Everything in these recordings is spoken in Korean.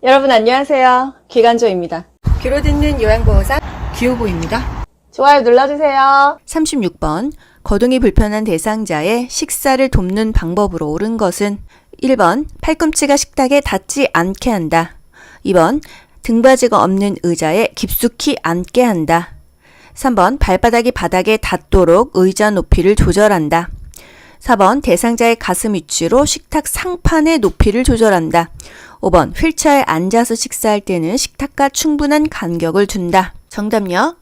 여러분 안녕하세요. 기간조입니다. 귀로 듣는 요양보호사 기호보입니다. 좋아요 눌러주세요. 36번 거동이 불편한 대상자의 식사를 돕는 방법으로 옳은 것은 1번 팔꿈치가 식탁에 닿지 않게 한다. 2번 등받이가 없는 의자에 깊숙이 앉게 한다. 3번 발바닥이 바닥에 닿도록 의자 높이를 조절한다. 4번 대상자의 가슴 위치로 식탁 상판의 높이를 조절한다. 5번 휠체어에 앉아서 식사할 때는 식탁과 충분한 간격을 둔다. 정답요.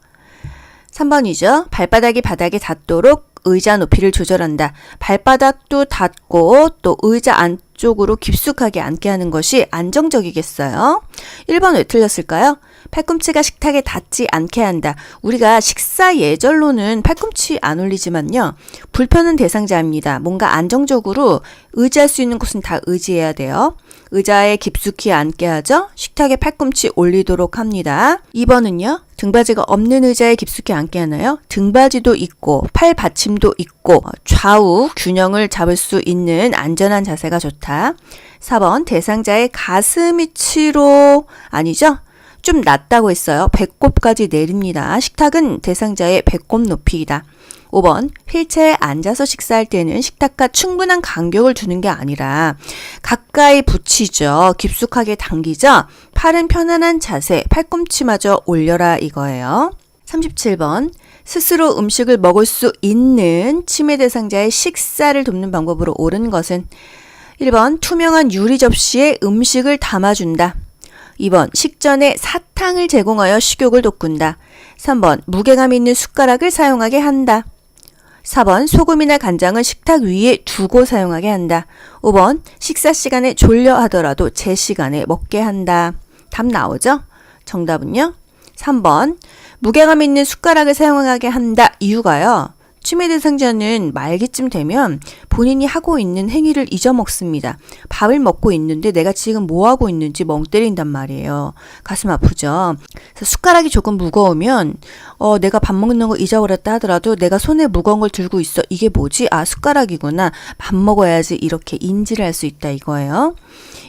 3번이죠. 발바닥이 바닥에 닿도록 의자 높이를 조절한다. 발바닥도 닿고 또 의자 안쪽으로 깊숙하게 앉게 하는 것이 안정적이겠어요. 1번 왜 틀렸을까요? 팔꿈치가 식탁에 닿지 않게 한다. 우리가 식사 예절로는 팔꿈치 안 올리지만요. 불편한 대상자입니다. 뭔가 안정적으로 의지할 수 있는 곳은 다 의지해야 돼요. 의자에 깊숙이 앉게 하죠. 식탁에 팔꿈치 올리도록 합니다. 2번은요. 등받이가 없는 의자에 깊숙이 앉게 하나요? 등받이도 있고 팔 받침도 있고 좌우 균형을 잡을 수 있는 안전한 자세가 좋다. 4번 대상자의 가슴 위치로 아니죠? 좀 낮다고 했어요. 배꼽까지 내립니다. 식탁은 대상자의 배꼽 높이이다. 5번 휠체어에 앉아서 식사할 때는 식탁과 충분한 간격을 두는 게 아니라 가까이 붙이죠. 깊숙하게 당기죠. 팔은 편안한 자세, 팔꿈치마저 올려라 이거예요. 37번 스스로 음식을 먹을 수 있는 치매 대상자의 식사를 돕는 방법으로 옳은 것은 1번 투명한 유리 접시에 음식을 담아준다. 2번 식전에 사탕을 제공하여 식욕을 돋군다. 3번 무게감 있는 숟가락을 사용하게 한다. 4번 소금이나 간장은 식탁 위에 두고 사용하게 한다. 5번 식사 시간에 졸려 하더라도 제 시간에 먹게 한다. 답 나오죠? 정답은요? 3번 무게감 있는 숟가락을 사용하게 한다. 이유가요. 치매 대상자는 말기쯤 되면 본인이 하고 있는 행위를 잊어먹습니다. 밥을 먹고 있는데 내가 지금 뭐 하고 있는지 멍 때린단 말이에요. 가슴 아프죠. 그래서 숟가락이 조금 무거우면 내가 밥 먹는 거 잊어버렸다 하더라도 내가 손에 무거운 걸 들고 있어. 이게 뭐지? 아 숟가락이구나. 밥 먹어야지 이렇게 인지를 할 수 있다 이거예요.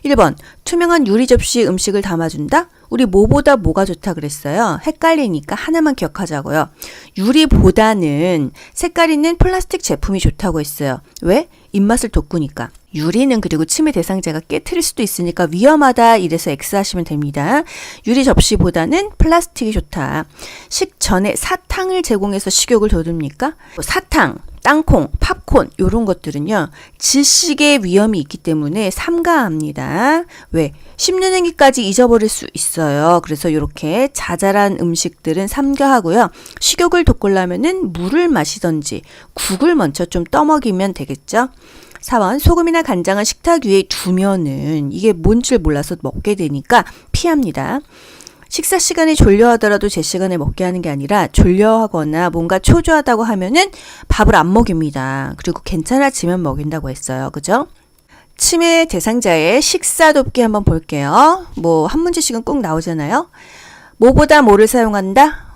1번 투명한 유리 접시에 음식을 담아준다. 우리 뭐보다 뭐가 좋다 그랬어요? 헷갈리니까 하나만 기억하자고요. 유리보다는 색깔 있는 플라스틱 제품이 좋다고 했어요. 왜? 입맛을 돋구니까. 유리는 그리고 치매 대상자가 깨트릴 수도 있으니까 위험하다 이래서 X하시면 됩니다. 유리 접시보다는 플라스틱이 좋다. 식전에 사탕을 제공해서 식욕을 돋웁니까? 사탕, 땅콩, 팝콘 이런 것들은요. 질식의 위험이 있기 때문에 삼가합니다. 왜? 씹는 행위까지 잊어버릴 수 있어요. 그래서 이렇게 자잘한 음식들은 삼가하고요. 식욕을 돋구려면은 물을 마시던지 국을 먼저 좀 떠먹이면 되겠죠. 4번 소금이나 간장은 식탁 위에 두면은 이게 뭔 줄 몰라서 먹게 되니까 피합니다. 식사 시간에 졸려하더라도 제 시간에 먹게 하는 게 아니라 졸려하거나 뭔가 초조하다고 하면은 밥을 안 먹입니다. 그리고 괜찮아지면 먹인다고 했어요. 그죠? 치매 대상자의 식사 돕기 한번 볼게요. 뭐 한 문제씩은 꼭 나오잖아요. 뭐보다 뭐를 사용한다?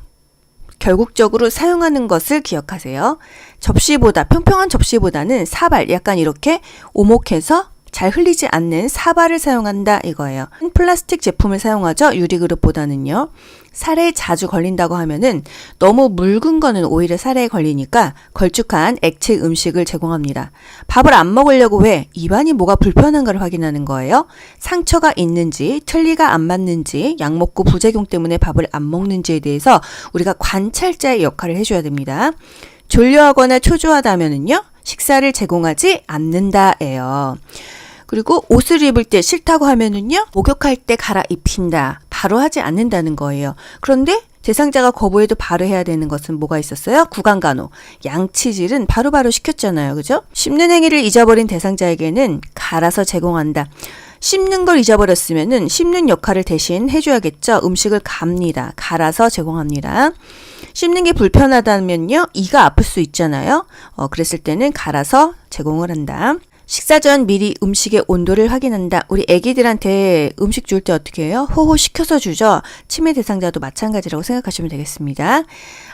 결국적으로 사용하는 것을 기억하세요. 접시보다 평평한 접시보다는 사발 약간 이렇게 오목해서 잘 흘리지 않는 사발을 사용한다 이거예요. 플라스틱 제품을 사용하죠. 유리그릇보다는요. 살에 자주 걸린다고 하면은 너무 묽은 거는 오히려 살에 걸리니까 걸쭉한 액체 음식을 제공합니다. 밥을 안 먹으려고 왜? 입안이 뭐가 불편한가를 확인하는 거예요. 상처가 있는지 틀니가 안 맞는지 약 먹고 부작용 때문에 밥을 안 먹는지에 대해서 우리가 관찰자의 역할을 해줘야 됩니다. 졸려하거나 초조하다면은요. 식사를 제공하지 않는다예요. 그리고 옷을 입을 때 싫다고 하면은요. 목욕할 때 갈아입힌다. 바로 하지 않는다는 거예요. 그런데 대상자가 거부해도 바로 해야 되는 것은 뭐가 있었어요? 구강간호. 양치질은 바로바로 시켰잖아요. 그죠? 씹는 행위를 잊어버린 대상자에게는 갈아서 제공한다. 씹는 걸 잊어버렸으면은 씹는 역할을 대신 해줘야겠죠. 음식을 갑니다. 갈아서 제공합니다. 씹는 게 불편하다면요. 이가 아플 수 있잖아요. 그랬을 때는 갈아서 제공을 한다. 식사 전 미리 음식의 온도를 확인한다. 우리 애기들한테 음식 줄 때 어떻게 해요? 호호 시켜서 주죠. 치매 대상자도 마찬가지라고 생각하시면 되겠습니다.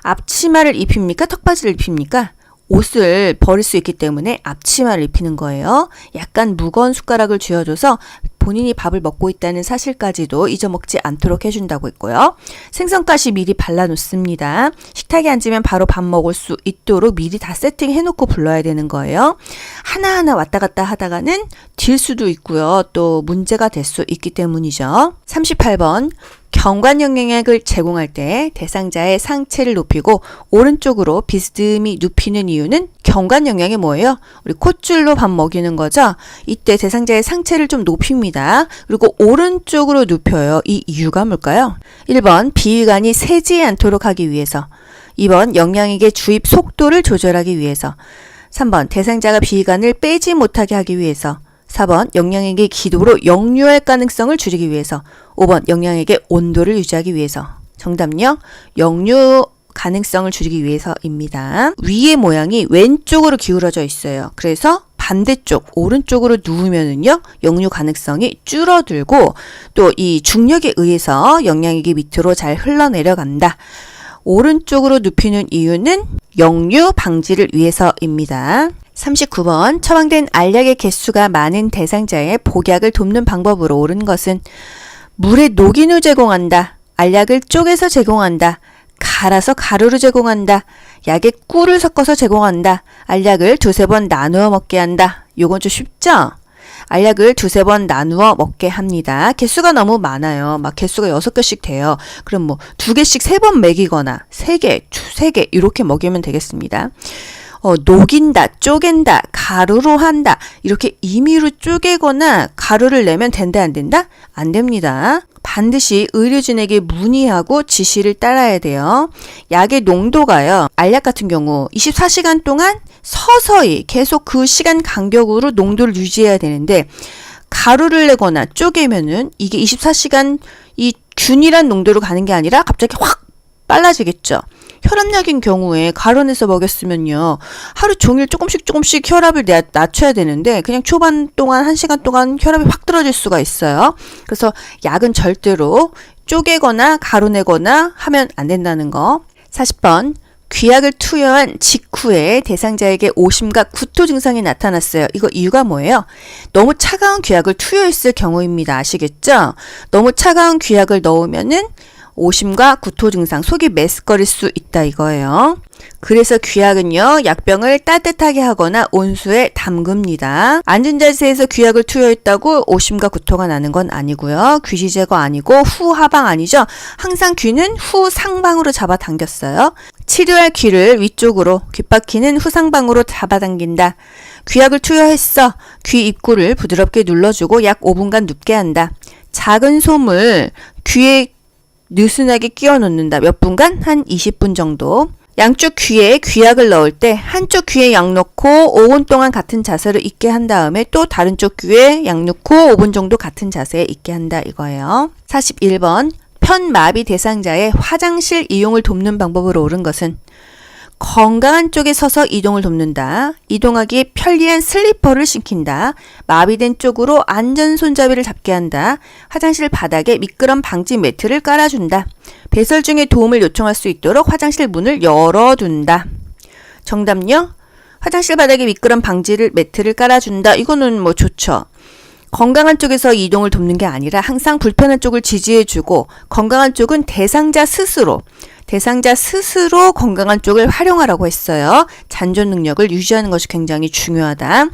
앞치마를 입힙니까? 턱바지를 입힙니까? 옷을 버릴 수 있기 때문에 앞치마를 입히는 거예요. 약간 무거운 숟가락을 쥐어줘서 본인이 밥을 먹고 있다는 사실까지도 잊어먹지 않도록 해준다고 했고요. 생선가시 미리 발라놓습니다. 식탁에 앉으면 바로 밥 먹을 수 있도록 미리 다 세팅해놓고 불러야 되는 거예요. 하나하나 왔다 갔다 하다가는 딜 수도 있고요. 또 문제가 될 수 있기 때문이죠. 38번 경관 영향력을 제공할 때 대상자의 상체를 높이고 오른쪽으로 비스듬히 눕히는 이유는 경관 영향이 뭐예요? 우리 콧줄로 밥 먹이는 거죠? 이때 대상자의 상체를 좀 높입니다. 그리고 오른쪽으로 눕혀요. 이 이유가 뭘까요? 1번 비위관이 새지 않도록 하기 위해서, 2번 영양액의 주입 속도를 조절하기 위해서, 3번 대상자가 비위관을 빼지 못하게 하기 위해서, 4번 영양액의 기도로 역류할 가능성을 줄이기 위해서, 5번 영양액의 온도를 유지하기 위해서. 정답은요, 역류 가능성을 줄이기 위해서입니다. 위의 모양이 왼쪽으로 기울어져 있어요. 그래서 반대쪽 오른쪽으로 누우면은요, 역류 가능성이 줄어들고 또 이 중력에 의해서 영양액이 밑으로 잘 흘러내려간다. 오른쪽으로 눕히는 이유는 역류 방지를 위해서입니다. 39번 처방된 알약의 개수가 많은 대상자의 복약을 돕는 방법으로 옳은 것은 물에 녹인 후 제공한다. 알약을 쪼개서 제공한다. 갈아서 가루로 제공한다. 약에 꿀을 섞어서 제공한다. 알약을 두세 번 나누어 먹게 한다. 요건 좀 쉽죠? 알약을 두세 번 나누어 먹게 합니다. 개수가 너무 많아요. 막 개수가 6개씩 돼요. 그럼 뭐 2개씩 3번 먹이거나 3개, 2-3개 이렇게 먹이면 되겠습니다. 녹인다, 쪼갠다, 가루로 한다. 이렇게 임의로 쪼개거나 가루를 내면 된다, 안 된다? 안 됩니다. 반드시 의료진에게 문의하고 지시를 따라야 돼요. 약의 농도가요, 알약 같은 경우 24시간 동안 서서히 계속 그 시간 간격으로 농도를 유지해야 되는데, 가루를 내거나 쪼개면은 이게 24시간 이 균일한 농도로 가는 게 아니라 갑자기 확 빨라지겠죠. 혈압약인 경우에 가루내서 먹였으면요, 하루 종일 조금씩 혈압을 낮춰야 되는데 그냥 초반 동안 1시간 동안 혈압이 확 떨어질 수가 있어요. 그래서 약은 절대로 쪼개거나 가루내거나 하면 안 된다는 거. 40번 귀약을 투여한 직후에 대상자에게 오심과 구토 증상이 나타났어요. 이거 이유가 뭐예요? 너무 차가운 귀약을 투여했을 경우입니다. 아시겠죠? 너무 차가운 귀약을 넣으면은 오심과 구토 증상, 속이 메스꺼릴 수 있다 이거예요. 그래서 귀약은요, 약병을 따뜻하게 하거나 온수에 담급니다. 앉은 자세에서 귀약을 투여했다고 오심과 구토가 나는 건 아니고요. 귀지 제거 아니고 후하방 아니죠. 항상 귀는 후상방으로 잡아당겼어요. 치료할 귀를 위쪽으로, 귓바퀴는 후상방으로 잡아당긴다. 귀약을 투여했어. 귀 입구를 부드럽게 눌러주고 약 5분간 눕게 한다. 작은 솜을 귀에 느슨하게 끼워 넣는다. 몇 분간? 한 20분 정도. 양쪽 귀에 귀약을 넣을 때 한쪽 귀에 약 넣고 5분 동안 같은 자세로 있게 한 다음에 또 다른 쪽 귀에 약 넣고 5분 정도 같은 자세에 있게 한다 이거예요. 41번 편마비 대상자의 화장실 이용을 돕는 방법으로 옳은 것은 건강한 쪽에 서서 이동을 돕는다. 이동하기에 편리한 슬리퍼를 신긴다. 마비된 쪽으로 안전 손잡이를 잡게 한다. 화장실 바닥에 미끄럼 방지 매트를 깔아준다. 배설 중에 도움을 요청할 수 있도록 화장실 문을 열어둔다. 정답요? 화장실 바닥에 미끄럼 방지를 매트를 깔아준다. 이거는 뭐 좋죠. 건강한 쪽에서 이동을 돕는 게 아니라 항상 불편한 쪽을 지지해주고, 건강한 쪽은 대상자 스스로 건강한 쪽을 활용하라고 했어요. 잔존 능력을 유지하는 것이 굉장히 중요하다.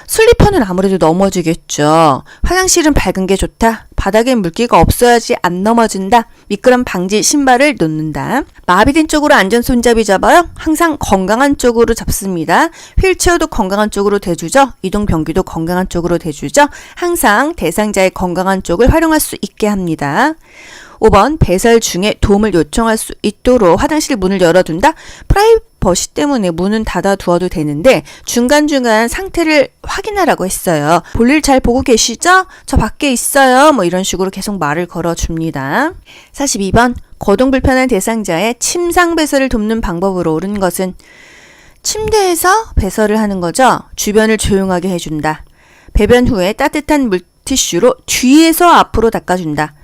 슬리퍼는 아무래도 넘어지겠죠. 화장실은 밝은 게 좋다. 바닥에 물기가 없어야지 안 넘어진다. 미끄럼 방지 신발을 놓는다. 마비된 쪽으로 안전 손잡이 잡아요. 항상 건강한 쪽으로 잡습니다. 휠체어도 건강한 쪽으로 대주죠. 이동 변기도 건강한 쪽으로 대주죠. 항상 대상자의 건강한 쪽을 활용할 수 있게 합니다. 5번 배설 중에 도움을 요청할 수 있도록 화장실 문을 열어둔다. 프라이버시 때문에 문은 닫아두어도 되는데 중간중간 상태를 확인하라고 했어요. 볼일 잘 보고 계시죠? 저 밖에 있어요. 뭐 이런 식으로 계속 말을 걸어줍니다. 42번 거동 불편한 대상자의 침상 배설을 돕는 방법으로 옳은 것은 침대에서 배설을 하는 거죠. 주변을 조용하게 해준다. 배변 후에 따뜻한 물티슈로 뒤에서 앞으로 닦아준다.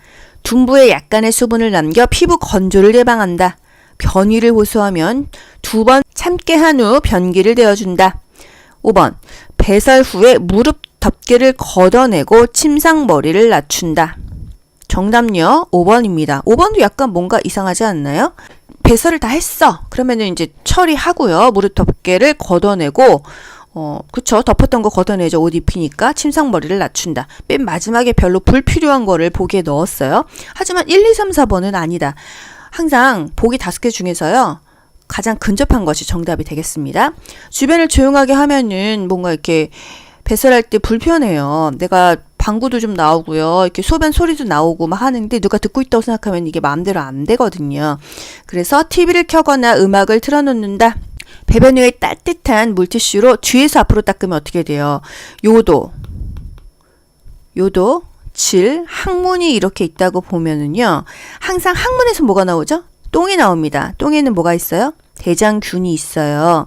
둔부에 약간의 수분을 남겨 피부 건조를 예방한다. 변이를 호소하면 2번 참게 한 후 변기를 대어준다. 5번 배설 후에 무릎 덮개를 걷어내고 침상머리를 낮춘다. 정답요 5번입니다. 5번도 약간 뭔가 이상하지 않나요? 배설을 다 했어. 그러면은 이제 처리하고요. 무릎 덮개를 걷어내고 그쵸. 덮었던 거 걷어내죠. 옷 입히니까 침상머리를 낮춘다. 맨 마지막에 별로 불필요한 거를 보기에 넣었어요. 하지만 1, 2, 3, 4번은 아니다. 항상 보기 5개 중에서요. 가장 근접한 것이 정답이 되겠습니다. 주변을 조용하게 하면은 뭔가 이렇게 배설할 때 불편해요. 내가 방구도 좀 나오고요. 이렇게 소변 소리도 나오고 막 하는데 누가 듣고 있다고 생각하면 이게 마음대로 안 되거든요. 그래서 TV를 켜거나 음악을 틀어놓는다. 배변 후에 따뜻한 물티슈로 뒤에서 앞으로 닦으면 어떻게 돼요? 요도, 질, 항문이 이렇게 있다고 보면은요. 항상 항문에서 뭐가 나오죠? 똥이 나옵니다. 똥에는 뭐가 있어요? 대장균이 있어요.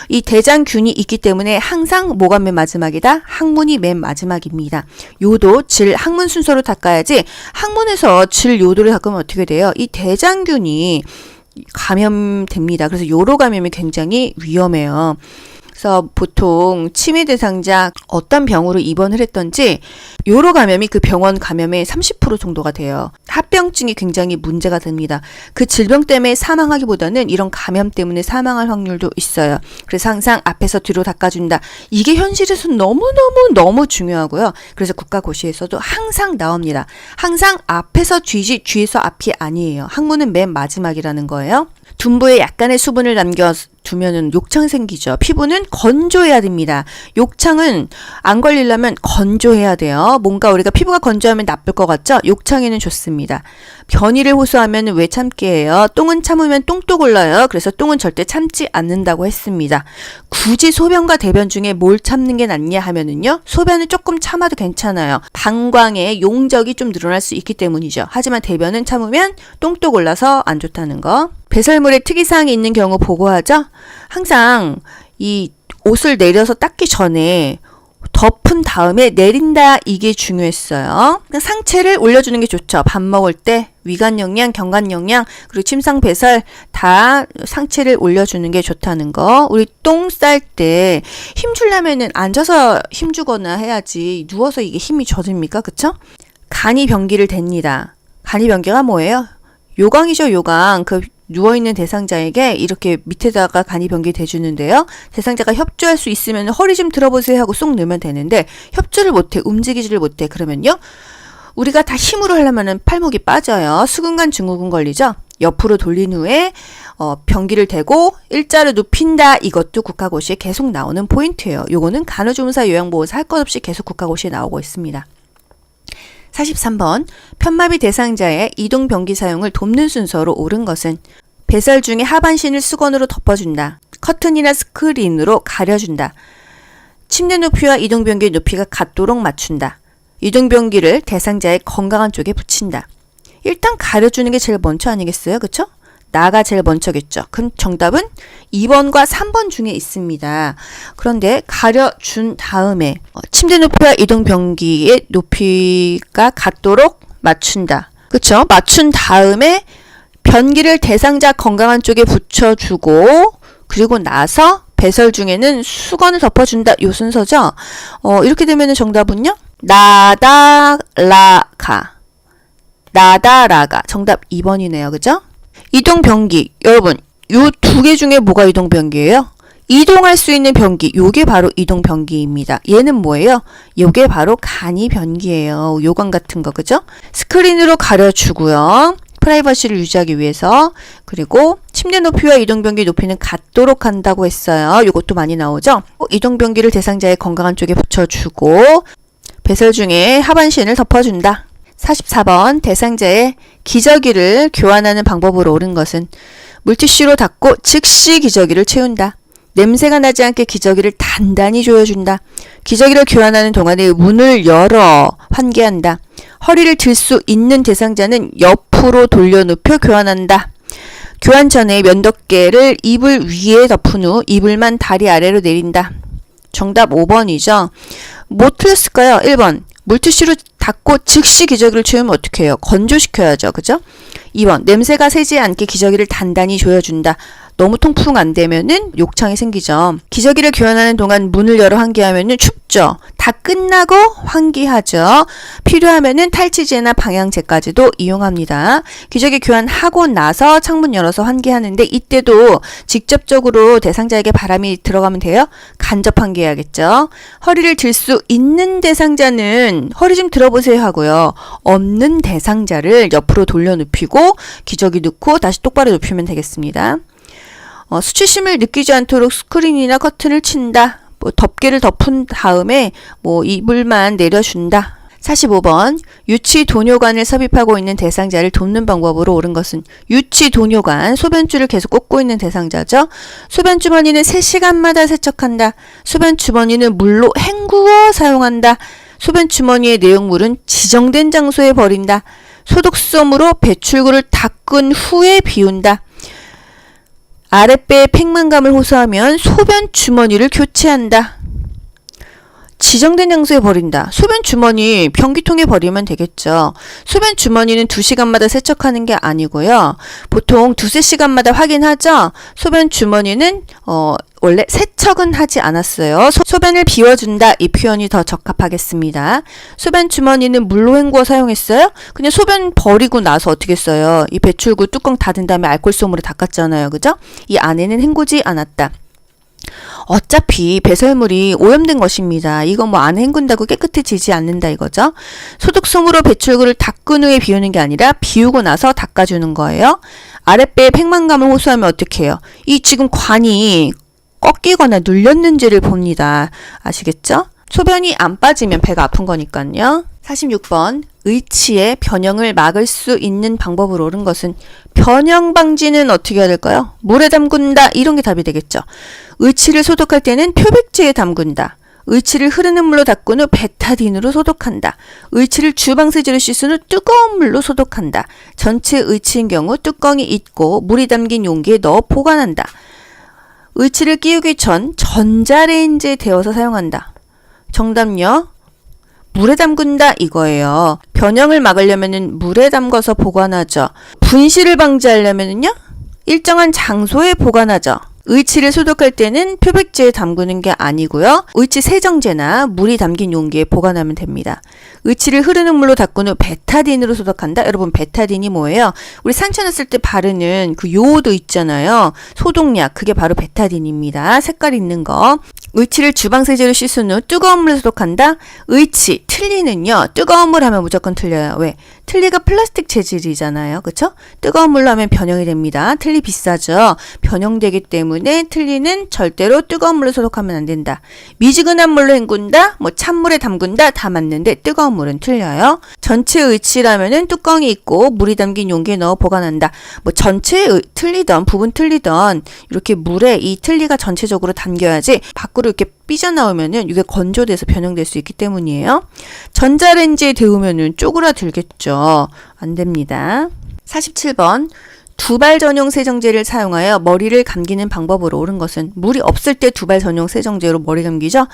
이 대장균이 있기 때문에 항상 뭐가 맨 마지막이다? 항문이 맨 마지막입니다. 요도, 질, 항문 순서로 닦아야지 항문에서 질, 요도를 닦으면 어떻게 돼요? 이 대장균이 감염됩니다. 그래서 요로 감염이 굉장히 위험해요. 그래서 보통 치매 대상자 어떤 병으로 입원을 했던지 요로 감염이 그 병원 감염의 30% 정도가 돼요. 합병증이 굉장히 문제가 됩니다. 그 질병 때문에 사망하기보다는 이런 감염 때문에 사망할 확률도 있어요. 그래서 항상 앞에서 뒤로 닦아준다. 이게 현실에서 너무 중요하고요. 그래서 국가고시에서도 항상 나옵니다. 항상 앞에서 뒤지 뒤에서 앞이 아니에요. 항문은 맨 마지막이라는 거예요. 둔부에 약간의 수분을 남겨두면은 욕창 생기죠. 피부는 건조해야 됩니다. 욕창은 안 걸리려면 건조해야 돼요. 뭔가 우리가 피부가 건조하면 나쁠 것 같죠? 욕창에는 좋습니다. 변이를 호소하면 왜 참게 해요? 똥은 참으면 똥도 골라요. 그래서 똥은 절대 참지 않는다고 했습니다. 굳이 소변과 대변 중에 뭘 참는 게 낫냐 하면은요. 소변은 조금 참아도 괜찮아요. 방광의 용적이 좀 늘어날 수 있기 때문이죠. 하지만 대변은 참으면 똥도 골라서 안 좋다는 거. 배설물에 특이사항이 있는 경우 보고하죠. 항상 이 옷을 내려서 닦기 전에 덮은 다음에 내린다 이게 중요했어요. 상체를 올려주는 게 좋죠. 밥 먹을 때 위관 영양, 경관 영양 그리고 침상 배설 다 상체를 올려주는 게 좋다는 거. 우리 똥 쌀 때 힘 주려면은 앉아서 힘 주거나 해야지 누워서 이게 힘이 젖습니까? 그쵸? 간이 변기를 댑니다. 간이 변기가 뭐예요? 요강이죠. 요강. 그 누워있는 대상자에게 이렇게 밑에다가 간이 변기 대주는데요. 대상자가 협조할 수 있으면 허리 좀 들어보세요 하고 쏙 넣으면 되는데 협조를 못해, 움직이지를 못해. 그러면요. 우리가 다 힘으로 하려면 팔목이 빠져요. 수근관 증후군 걸리죠. 옆으로 돌린 후에 변기를 대고 일자로 눕힌다. 이것도 국가고시에 계속 나오는 포인트예요. 요거는 간호조무사, 요양보호사 할 것 없이 계속 국가고시에 나오고 있습니다. 43번 편마비 대상자의 이동변기 사용을 돕는 순서로 옳은 것은 배설 중에 하반신을 수건으로 덮어준다. 커튼이나 스크린으로 가려준다. 침대 높이와 이동변기의 높이가 같도록 맞춘다. 이동변기를 대상자의 건강한 쪽에 붙인다. 일단 가려주는 게 제일 먼저 아니겠어요? 그쵸? 나가 제일 먼저겠죠. 그럼 정답은 2번과 3번 중에 있습니다. 그런데 가려준 다음에 침대 높이와 이동변기의 높이가 같도록 맞춘다. 그쵸? 맞춘 다음에 변기를 대상자 건강한 쪽에 붙여주고 그리고 나서 배설 중에는 수건을 덮어준다. 요 순서죠? 이렇게 되면 정답은요? 나다라가. 정답 2번이네요. 그죠? 이동변기. 여러분, 요 2개 중에 뭐가 이동변기예요? 이동할 수 있는 변기. 요게 바로 이동변기입니다. 얘는 뭐예요? 요게 바로 간이 변기예요. 요강 같은 거, 그죠? 스크린으로 가려주고요. 프라이버시를 유지하기 위해서. 그리고 침대 높이와 이동변기 높이는 같도록 한다고 했어요. 요것도 많이 나오죠? 이동변기를 대상자의 건강한 쪽에 붙여주고 배설 중에 하반신을 덮어준다. 44번 대상자의 기저귀를 교환하는 방법으로 옳은 것은 물티슈로 닦고 즉시 기저귀를 채운다. 냄새가 나지 않게 기저귀를 단단히 조여준다. 기저귀를 교환하는 동안에 문을 열어 환기한다. 허리를 들 수 있는 대상자는 옆으로 돌려눕혀 교환한다. 교환 전에 면도개를 이불 위에 덮은 후 이불만 다리 아래로 내린다. 정답 5번이죠. 뭐 틀렸을까요? 1번. 물티슈로 닦고 즉시 기저귀를 채우면 어떻게 해요? 건조시켜야죠. 그죠? 2번. 냄새가 새지 않게 기저귀를 단단히 조여준다. 너무 통풍 안 되면은 욕창이 생기죠. 기저귀를 교환하는 동안 문을 열어 환기하면은 춥죠. 다 끝나고 환기하죠. 필요하면은 탈취제나 방향제까지도 이용합니다. 기저귀 교환하고 나서 창문 열어서 환기하는데 이때도 직접적으로 대상자에게 바람이 들어가면 돼요? 간접 환기해야겠죠. 허리를 들 수 있는 대상자는 허리 좀 들어보세요 하고요. 없는 대상자를 옆으로 돌려 눕히고 기저귀 넣고 다시 똑바로 눕히면 되겠습니다. 수치심을 느끼지 않도록 스크린이나 커튼을 친다. 덮개를 덮은 다음에 이불만 내려준다. 45번 유치 도뇨관을 섭입하고 있는 대상자를 돕는 방법으로 옳은 것은 유치 도뇨관, 소변줄을 계속 꽂고 있는 대상자죠. 소변 주머니는 3시간마다 세척한다. 소변 주머니는 물로 헹구어 사용한다. 소변 주머니의 내용물은 지정된 장소에 버린다. 소독솜으로 배출구를 닦은 후에 비운다. 아랫배에 팽만감을 호소하면 소변 주머니를 교체한다. 지정된 장소에 버린다. 소변 주머니 변기통에 버리면 되겠죠. 소변 주머니는 2시간마다 세척하는 게 아니고요. 보통 2-3시간마다 확인하죠. 소변 주머니는 원래 세척은 하지 않았어요. 소변을 비워준다. 이 표현이 더 적합하겠습니다. 소변 주머니는 물로 헹구어 사용했어요? 그냥 소변 버리고 나서 어떻게 했어요? 이 배출구 뚜껑 닫은 다음에 알콜솜으로 닦았잖아요. 그죠? 이 안에는 헹구지 않았다. 어차피 배설물이 오염된 것입니다. 이건 안 헹군다고 깨끗해지지 않는다 이거죠. 소독솜으로 배출구를 닦은 후에 비우는 게 아니라 비우고 나서 닦아주는 거예요. 아랫배에 팽만감을 호소하면 어떻게 해요? 이 지금 관이 꺾이거나 눌렸는지를 봅니다. 아시겠죠? 소변이 안 빠지면 배가 아픈 거니까요. 46번 의치의 변형을 막을 수 있는 방법으로 옳은 것은 변형 방지는 어떻게 해야 될까요? 물에 담근다 이런 게 답이 되겠죠. 의치를 소독할 때는 표백제에 담근다. 의치를 흐르는 물로 닦은 후 베타딘으로 소독한다. 의치를 주방세제로 씻은 후 뜨거운 물로 소독한다. 전체 의치인 경우 뚜껑이 있고 물이 담긴 용기에 넣어 보관한다. 의치를 끼우기 전 전자레인지에 데워서 사용한다. 정답요. 물에 담근다 이거예요. 변형을 막으려면은 물에 담가서 보관하죠. 분실을 방지하려면은요. 일정한 장소에 보관하죠. 의치를 소독할 때는 표백제에 담그는 게 아니고요. 의치 세정제나 물이 담긴 용기에 보관하면 됩니다. 의치를 흐르는 물로 닦은 후 베타딘으로 소독한다. 여러분 베타딘이 뭐예요? 우리 상처 났을 때 바르는 그 요오드 있잖아요. 소독약 그게 바로 베타딘입니다. 색깔 있는 거. 의치를 주방세제로 씻은 후 뜨거운 물로 소독한다. 의치, 틀니는요. 뜨거운 물 하면 무조건 틀려요. 왜? 틀니가 플라스틱 재질이잖아요. 그쵸? 뜨거운 물로 하면 변형이 됩니다. 틀니 비싸죠? 변형되기 때문에 틀니는 절대로 뜨거운 물로 소독하면 안 된다. 미지근한 물로 헹군다. 찬물에 담근다. 다 맞는데 뜨거운 물은 틀려요. 전체 의치라면은 뚜껑이 있고 물이 담긴 용기에 넣어 보관한다. 전체 틀리던 부분 틀리던 이렇게 물에 이 틀니가 전체적으로 담겨야지 밖으로 이렇게 삐져나오면은 이게 건조돼서 변형될 수 있기 때문이에요. 전자레인지에 데우면은 쪼그라들겠죠. 안 됩니다. 47번 두발 전용 세정제를 사용하여 머리를 감기는 방법으로 옳은 것은 물이 없을 때 두발 전용 세정제로 머리 감기죠.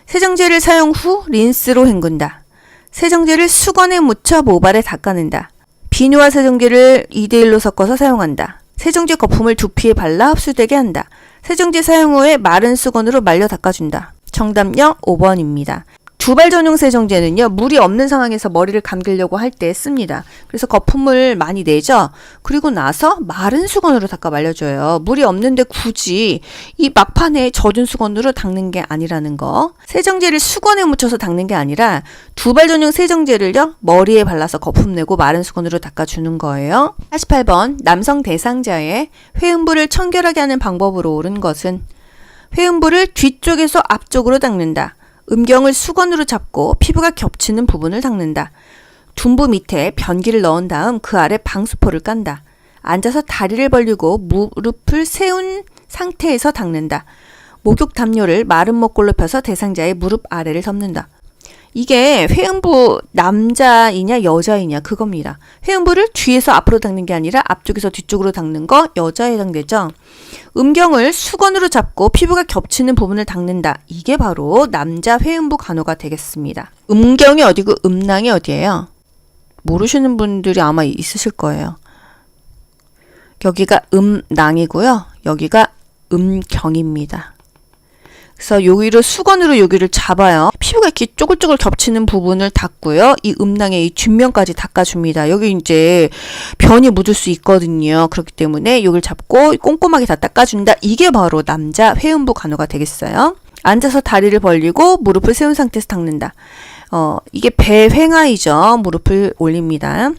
세정제를 사용 후 린스로 헹군다. 세정제를 수건에 묻혀 모발에 닦아낸다. 비누와 세정제를 2대1로 섞어서 사용한다. 세정제 거품을 두피에 발라 흡수되게 한다. 세정제 사용 후에 마른 수건으로 말려 닦아준다. 정답요 5번입니다. 두발 전용 세정제는요. 물이 없는 상황에서 머리를 감기려고 할 때 씁니다. 그래서 거품을 많이 내죠. 그리고 나서 마른 수건으로 닦아 말려줘요. 물이 없는데 굳이 이 막판에 젖은 수건으로 닦는 게 아니라는 거. 세정제를 수건에 묻혀서 닦는 게 아니라 두발 전용 세정제를요. 머리에 발라서 거품 내고 마른 수건으로 닦아주는 거예요. 48번 남성 대상자의 회음부를 청결하게 하는 방법으로 옳은 것은 회음부를 뒤쪽에서 앞쪽으로 닦는다. 음경을 수건으로 잡고 피부가 겹치는 부분을 닦는다. 둔부 밑에 변기를 넣은 다음 그 아래 방수포를 깐다. 앉아서 다리를 벌리고 무릎을 세운 상태에서 닦는다. 목욕 담요를 마른 목골로 펴서 대상자의 무릎 아래를 덮는다. 이게 회음부 남자이냐 여자이냐 그겁니다. 회음부를 뒤에서 앞으로 닦는 게 아니라 앞쪽에서 뒤쪽으로 닦는 거 여자에 해당되죠. 음경을 수건으로 잡고 피부가 겹치는 부분을 닦는다. 이게 바로 남자 회음부 간호가 되겠습니다. 음경이 어디고 음낭이 어디예요? 모르시는 분들이 아마 있으실 거예요. 여기가 음낭이고요. 여기가 음경입니다. 그래서 여기를 수건으로 여기를 잡아요. 피부가 이렇게 쪼글쪼글 겹치는 부분을 닦고요. 이 음낭의 이 뒷면까지 닦아줍니다. 여기 이제 변이 묻을 수 있거든요. 그렇기 때문에 여기를 잡고 꼼꼼하게 다 닦아준다. 이게 바로 남자 회음부 간호가 되겠어요. 앉아서 다리를 벌리고 무릎을 세운 상태에서 닦는다. 이게 배횡하이죠. 무릎을 올립니다.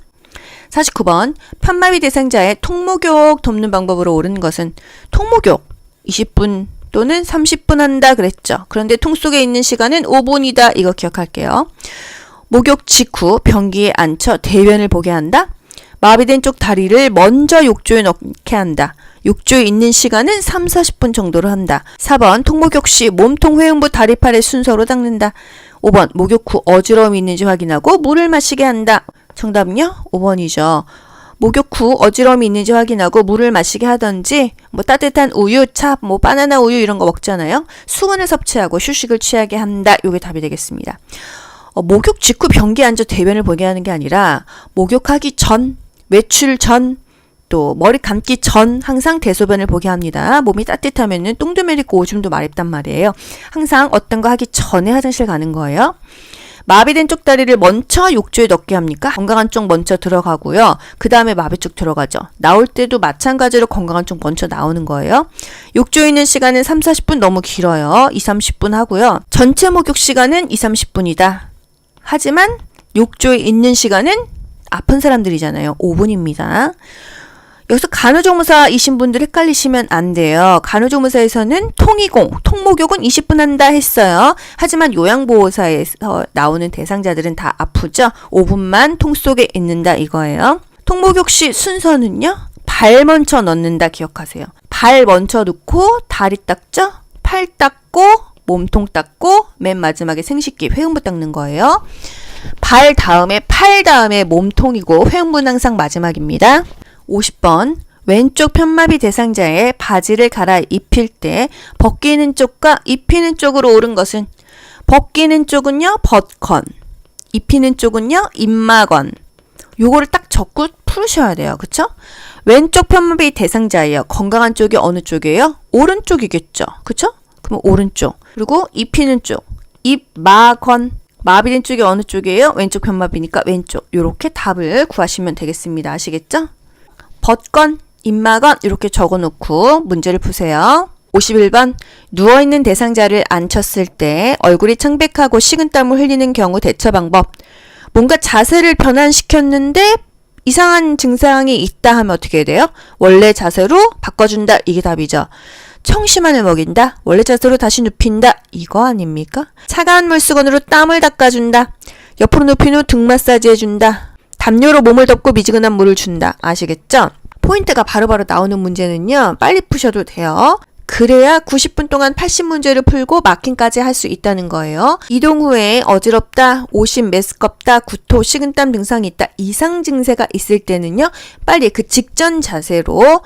49번 편마비 대상자의 통목욕 돕는 방법으로 옳은 것은 통목욕 20분 또는 30분 한다 그랬죠. 그런데 통 속에 있는 시간은 5분이다. 이거 기억할게요. 목욕 직후 변기에 앉혀 대변을 보게 한다. 마비된 쪽 다리를 먼저 욕조에 넣게 한다. 욕조에 있는 시간은 3, 40분 정도로 한다. 4번 통목욕 시 몸통 회음부 다리팔을 순서로 닦는다. 5번 목욕 후 어지러움이 있는지 확인하고 물을 마시게 한다. 정답은요? 5번이죠. 목욕 후 어지러움이 있는지 확인하고 물을 마시게 하던지 뭐 따뜻한 우유, 차, 뭐 바나나 우유 이런 거 먹잖아요. 수건을 섭취하고 휴식을 취하게 한다. 요게 답이 되겠습니다. 목욕 직후 변기에 앉아 대변을 보게 하는 게 아니라 목욕하기 전, 외출 전, 또 머리 감기 전 항상 대소변을 보게 합니다. 몸이 따뜻하면은 똥도 메리고 오줌도 마렵단 말이에요. 항상 어떤 거 하기 전에 화장실 가는 거예요. 마비된 쪽 다리를 먼저 욕조에 넣게 합니까? 건강한 쪽 먼저 들어가고요. 그 다음에 마비 쪽 들어가죠. 나올 때도 마찬가지로 건강한 쪽 먼저 나오는 거예요. 욕조에 있는 시간은 3, 40분 너무 길어요. 2, 30분 하고요. 전체 목욕 시간은 2, 30분이다. 하지만 욕조에 있는 시간은 아픈 사람들이잖아요. 5분입니다. 여기서 간호조무사이신 분들 헷갈리시면 안 돼요. 간호조무사에서는 통이공, 통목욕은 20분 한다 했어요. 하지만 요양보호사에서 나오는 대상자들은 다 아프죠. 5분만 통 속에 있는다 이거예요. 통목욕 시 순서는요. 발 먼저 넣는다 기억하세요. 발 먼저 넣고 다리 닦죠. 팔 닦고 몸통 닦고 맨 마지막에 생식기 회음부 닦는 거예요. 발 다음에 팔 다음에 몸통이고 회음부는 항상 마지막입니다. 50번 왼쪽 편마비 대상자의 바지를 갈아입힐 때 벗기는 쪽과 입히는 쪽으로 옳은 것은 벗기는 쪽은요 벗건, 입히는 쪽은요 입마건. 요거를 딱 적고 풀으셔야 돼요. 그쵸? 왼쪽 편마비 대상자예요. 건강한 쪽이 어느 쪽이에요? 오른쪽이겠죠. 그쵸? 그럼 오른쪽. 그리고 입히는 쪽, 입마건. 마비된 쪽이 어느 쪽이에요? 왼쪽 편마비니까 왼쪽. 요렇게 답을 구하시면 되겠습니다. 아시겠죠? 벗건, 입마건 이렇게 적어놓고 문제를 푸세요. 51번 누워있는 대상자를 앉혔을 때 얼굴이 창백하고 식은땀을 흘리는 경우 대처 방법. 뭔가 자세를 변환시켰는데 이상한 증상이 있다 하면 어떻게 해야 돼요? 원래 자세로 바꿔준다. 이게 답이죠. 청심환을 먹인다. 원래 자세로 다시 눕힌다. 이거 아닙니까? 차가운 물수건으로 땀을 닦아준다. 옆으로 눕힌 후 등 마사지 해준다. 담요로 몸을 덮고 미지근한 물을 준다. 아시겠죠? 포인트가 바로바로 나오는 문제는요. 빨리 푸셔도 돼요. 그래야 90분 동안 80문제를 풀고 마킹까지 할 수 있다는 거예요. 이동 후에 어지럽다, 오심, 메스껍다, 구토, 식은땀 증상이 있다. 이상 증세가 있을 때는요. 빨리 그 직전 자세로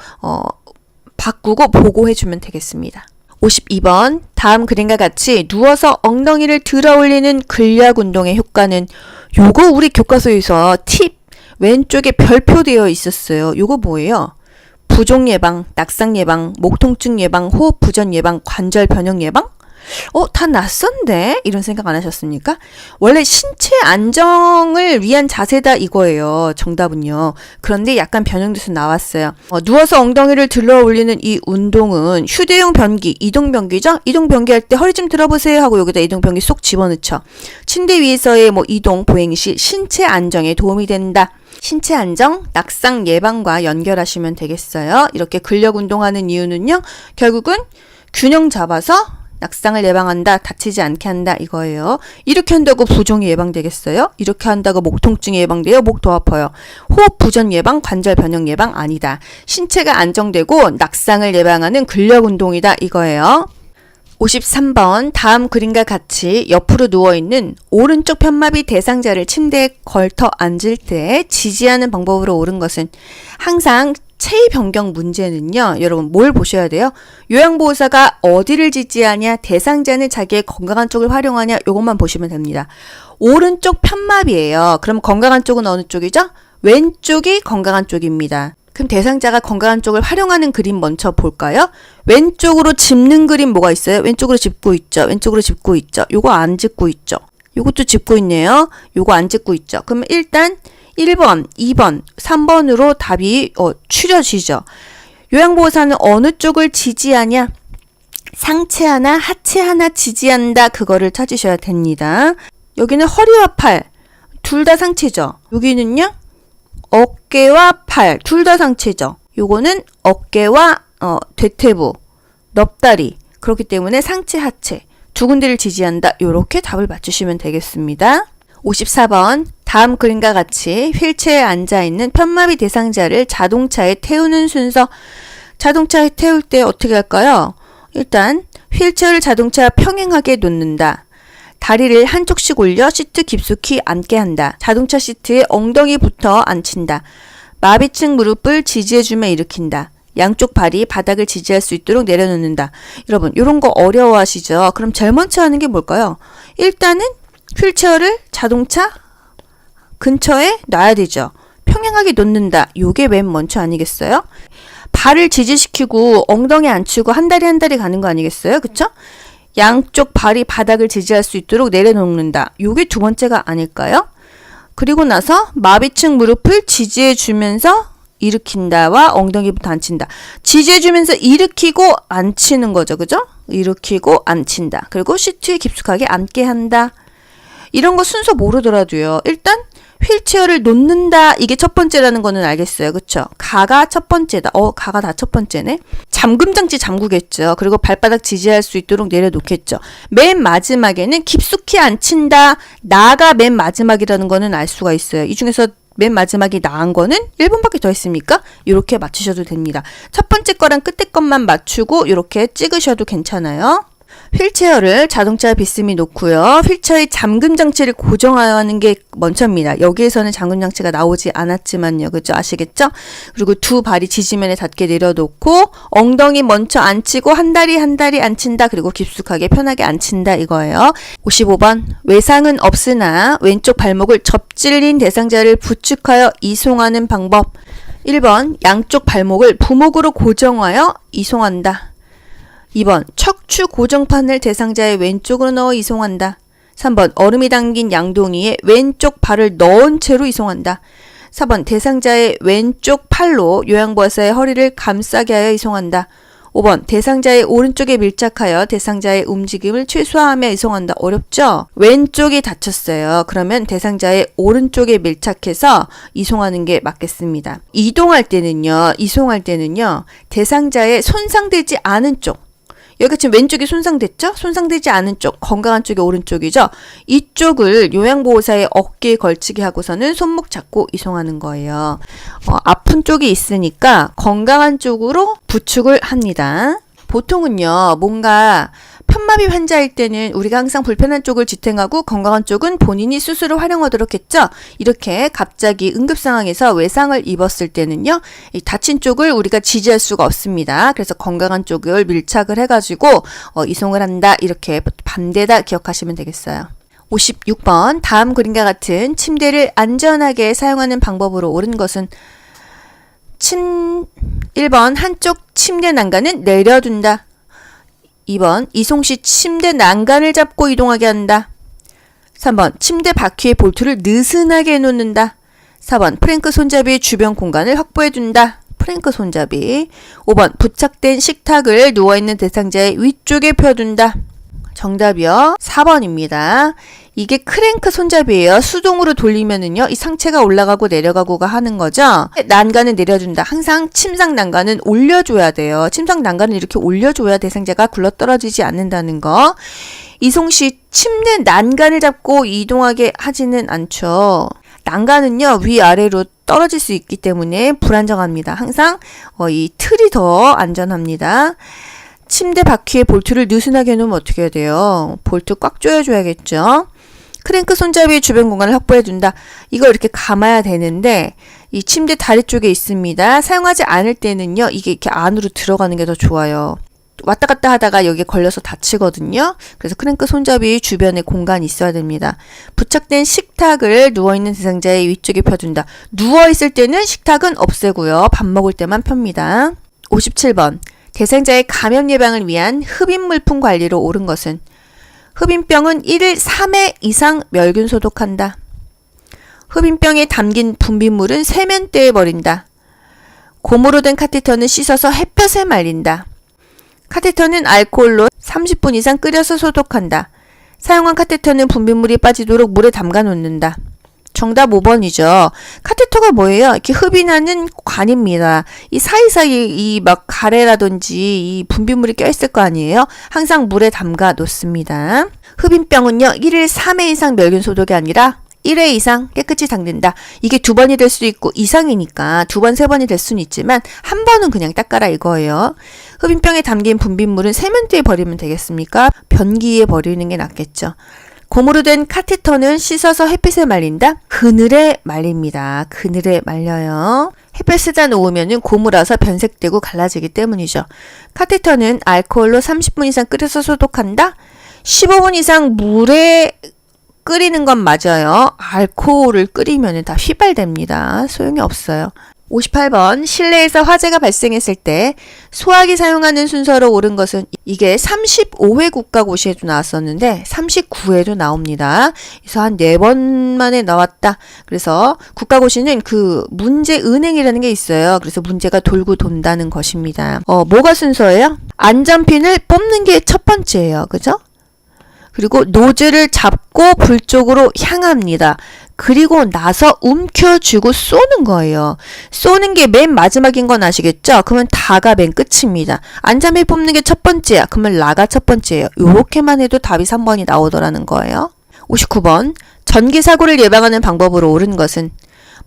바꾸고 보고해주면 되겠습니다. 52번 다음 그림과 같이 누워서 엉덩이를 들어 올리는 근력 운동의 효과는 요거 우리 교과서에서 팁 왼쪽에 별표되어 있었어요. 요거 뭐예요? 부종 예방, 낙상 예방, 목 통증 예방, 호흡 부전 예방, 관절 변형 예방? 다 낯선데? 이런 생각 안 하셨습니까? 원래 신체 안정을 위한 자세다 이거예요. 정답은요. 그런데 약간 변형돼서 나왔어요. 누워서 엉덩이를 들어 올리는 이 운동은 휴대용 변기, 이동 변기죠? 이동 변기 할 때 허리 좀 들어보세요 하고 여기다 이동 변기 쏙 집어넣죠. 침대 위에서의 이동, 보행 시 신체 안정에 도움이 된다. 신체 안정, 낙상 예방과 연결하시면 되겠어요. 이렇게 근력 운동하는 이유는요. 결국은 균형 잡아서 낙상을 예방한다. 다치지 않게 한다. 이거예요. 이렇게 한다고 부종이 예방되겠어요? 이렇게 한다고 목 통증이 예방돼요? 목 더 아파요. 호흡 부전 예방, 관절 변형 예방 아니다. 신체가 안정되고 낙상을 예방하는 근력 운동이다. 이거예요. 53번 다음 그림과 같이 옆으로 누워있는 오른쪽 편마비 대상자를 침대에 걸터 앉을 때 지지하는 방법으로 옳은 것은 항상 체위 변경 문제는요. 여러분 뭘 보셔야 돼요? 요양보호사가 어디를 지지하냐, 대상자는 자기의 건강한 쪽을 활용하냐 이것만 보시면 됩니다. 오른쪽 편마비예요. 그럼 건강한 쪽은 어느 쪽이죠? 왼쪽이 건강한 쪽입니다. 그럼 대상자가 건강한 쪽을 활용하는 그림 먼저 볼까요? 왼쪽으로 짚는 그림 뭐가 있어요? 왼쪽으로 짚고 있죠. 왼쪽으로 짚고 있죠. 요거 안 짚고 있죠. 요것도 짚고 있네요. 요거 안 짚고 있죠. 그러면 일단 1번, 2번, 3번으로 답이 추려지죠. 요양보호사는 어느 쪽을 지지하냐? 상체 하나, 하체 하나 지지한다. 그거를 찾으셔야 됩니다. 여기는 허리와 팔, 둘 다 상체죠. 여기는요, 어깨와 팔, 둘 다 상체죠. 요거는 어깨와 대퇴부, 넙다리. 그렇기 때문에 상체, 하체 두 군데를 지지한다. 요렇게 답을 맞추시면 되겠습니다. 54번 다음 그림과 같이 휠체어에 앉아있는 편마비 대상자를 자동차에 태우는 순서. 자동차에 태울 때 어떻게 할까요? 일단 휠체어를 자동차 평행하게 놓는다. 다리를 한쪽씩 올려 시트 깊숙이 앉게 한다. 자동차 시트에 엉덩이부터 앉힌다. 마비층 무릎을 지지해주며 일으킨다. 양쪽 발이 바닥을 지지할 수 있도록 내려놓는다. 여러분, 이런 거 어려워하시죠? 그럼 제일 먼저 하는 게 뭘까요? 일단은 휠체어를 자동차 근처에 놔야 되죠. 평행하게 놓는다. 요게 맨 먼저 아니겠어요? 발을 지지시키고 엉덩이 앉히고 한 다리 한 다리 가는 거 아니겠어요? 그쵸? 양쪽 발이 바닥을 지지할 수 있도록 내려놓는다. 요게 두 번째가 아닐까요? 그리고 나서 마비층 무릎을 지지해주면서 일으킨다와 엉덩이부터 앉힌다. 지지해주면서 일으키고 앉히는 거죠. 그죠? 일으키고 앉힌다. 그리고 시트에 깊숙하게 앉게 한다. 이런 거 순서 모르더라도요. 일단 휠체어를 놓는다. 이게 첫 번째라는 거는 알겠어요. 그쵸? 가가 첫 번째다. 가가 다 첫 번째네. 잠금장치 잠그겠죠. 그리고 발바닥 지지할 수 있도록 내려놓겠죠. 맨 마지막에는 깊숙이 앉힌다. 나가 맨 마지막이라는 거는 알 수가 있어요. 이 중에서 맨 마지막이 나은 거는 1번밖에 더 있습니까? 이렇게 맞추셔도 됩니다. 첫 번째 거랑 끝에 것만 맞추고 이렇게 찍으셔도 괜찮아요. 휠체어를 자동차 비스듬히 놓고요. 휠체어의 잠금 장치를 고정하는 게 먼저입니다. 여기에서는 잠금 장치가 나오지 않았지만요. 그죠? 아시겠죠? 그리고 두 발이 지지면에 닿게 내려놓고 엉덩이 먼저 앉히고 한 다리 한 다리 앉힌다. 그리고 깊숙하게 편하게 앉힌다 이거예요. 55번 외상은 없으나 왼쪽 발목을 접질린 대상자를 부축하여 이송하는 방법. 1번 양쪽 발목을 부목으로 고정하여 이송한다. 2번 척추 고정판을 대상자의 왼쪽으로 넣어 이송한다. 3번 얼음이 담긴 양동이에 왼쪽 발을 넣은 채로 이송한다. 4번 대상자의 왼쪽 팔로 요양보호사의 허리를 감싸게 하여 이송한다. 5번 대상자의 오른쪽에 밀착하여 대상자의 움직임을 최소화하며 이송한다. 어렵죠? 왼쪽이 다쳤어요. 그러면 대상자의 오른쪽에 밀착해서 이송하는 게 맞겠습니다. 이송할 때는요. 대상자의 손상되지 않은 쪽, 여기가 지금 왼쪽이 손상됐죠? 손상되지 않은 쪽, 건강한 쪽이 오른쪽이죠? 이쪽을 요양보호사의 어깨에 걸치게 하고서는 손목 잡고 이송하는 거예요. 아픈 쪽이 있으니까 건강한 쪽으로 부축을 합니다. 보통은요, 뭔가 편마비 환자일 때는 우리가 항상 불편한 쪽을 지탱하고 건강한 쪽은 본인이 스스로 활용하도록 했죠. 이렇게 갑자기 응급 상황에서 외상을 입었을 때는요, 이 다친 쪽을 우리가 지지할 수가 없습니다. 그래서 건강한 쪽을 밀착을 해가지고 이송을 한다. 이렇게 반대다 기억하시면 되겠어요. 56번 다음 그림과 같은 침대를 안전하게 사용하는 방법으로 옳은 것은 1번 한쪽 침대 난간은 내려둔다. 2번 이송 시 침대 난간을 잡고 이동하게 한다. 3번 침대 바퀴에 볼트를 느슨하게 놓는다. 4번 프랭크 손잡이의 주변 공간을 확보해둔다. 프랭크 손잡이. 5번 부착된 식탁을 누워있는 대상자의 위쪽에 펴둔다. 정답이요. 4번입니다. 이게 크랭크 손잡이에요. 수동으로 돌리면은요, 이 상체가 올라가고 내려가고가 하는 거죠. 난간을 내려준다. 항상 침상 난간은 올려줘야 돼요. 침상 난간을 이렇게 올려줘야 대상자가 굴러떨어지지 않는다는 거. 이송 시 침대 난간을 잡고 이동하게 하지는 않죠. 난간은요, 위아래로 떨어질 수 있기 때문에 불안정합니다. 항상 이 틀이 더 안전합니다. 침대 바퀴에 볼트를 느슨하게 놓으면 어떻게 해야 돼요? 볼트 꽉 조여줘야겠죠? 크랭크 손잡이의 주변 공간을 확보해둔다. 이거 이렇게 감아야 되는데 이 침대 다리 쪽에 있습니다. 사용하지 않을 때는요. 이게 이렇게 안으로 들어가는 게 더 좋아요. 왔다 갔다 하다가 여기에 걸려서 다치거든요. 그래서 크랭크 손잡이 주변에 공간이 있어야 됩니다. 부착된 식탁을 누워있는 대상자의 위쪽에 펴둔다. 누워있을 때는 식탁은 없애고요. 밥 먹을 때만 펴니다. 57번. 대상자의 감염 예방을 위한 흡입 물품 관리로 옳은 것은 흡입병은 1일 3회 이상 멸균 소독한다. 흡입병에 담긴 분비물은 세면대에 버린다. 고무로 된 카테터는 씻어서 햇볕에 말린다. 카테터는 알코올로 30분 이상 끓여서 소독한다. 사용한 카테터는 분비물이 빠지도록 물에 담가 놓는다. 정답 5번이죠. 카테터가 뭐예요? 이렇게 흡인하는 관입니다. 이 사이사이 이 막 가래라든지 이 분비물이 껴있을 거 아니에요? 항상 물에 담가 놓습니다. 흡인병은요, 1일 3회 이상 멸균 소독이 아니라 1회 이상 깨끗이 닦는다. 이게 2번이 될 수도 있고 이상이니까 2번, 3번이 될 수는 있지만 한 번은 그냥 닦아라 이거예요. 흡입병에 담긴 분비물은 세면대에 버리면 되겠습니까? 변기에 버리는 게 낫겠죠. 고무로 된 카테터는 씻어서 햇빛에 말린다. 그늘에 말립니다. 그늘에 말려요. 햇볕에다 놓으면 고무라서 변색되고 갈라지기 때문이죠. 카테터는 알코올로 30분 이상 끓여서 소독한다. 15분 이상 물에 끓이는 건 맞아요. 알코올을 끓이면 다 휘발됩니다. 소용이 없어요. 58번. 실내에서 화재가 발생했을 때 소화기 사용하는 순서로 옳은 것은 이게 35회 국가고시에도 나왔었는데 39회도 나옵니다. 그래서 한 4번 만에 나왔다. 그래서 국가고시는 그 문제 은행이라는 게 있어요. 그래서 문제가 돌고 돈다는 것입니다. 뭐가 순서예요? 안전핀을 뽑는 게 첫 번째예요. 그죠? 그리고 노즐을 잡고 불 쪽으로 향합니다. 그리고 나서 움켜쥐고 쏘는 거예요. 쏘는 게 맨 마지막인 건 아시겠죠? 그러면 다가 맨 끝입니다. 안전핀 뽑는 게 첫 번째야. 그러면 라가 첫 번째예요. 요렇게만 해도 답이 3번이 나오더라는 거예요. 59번. 전기 사고를 예방하는 방법으로 옳은 것은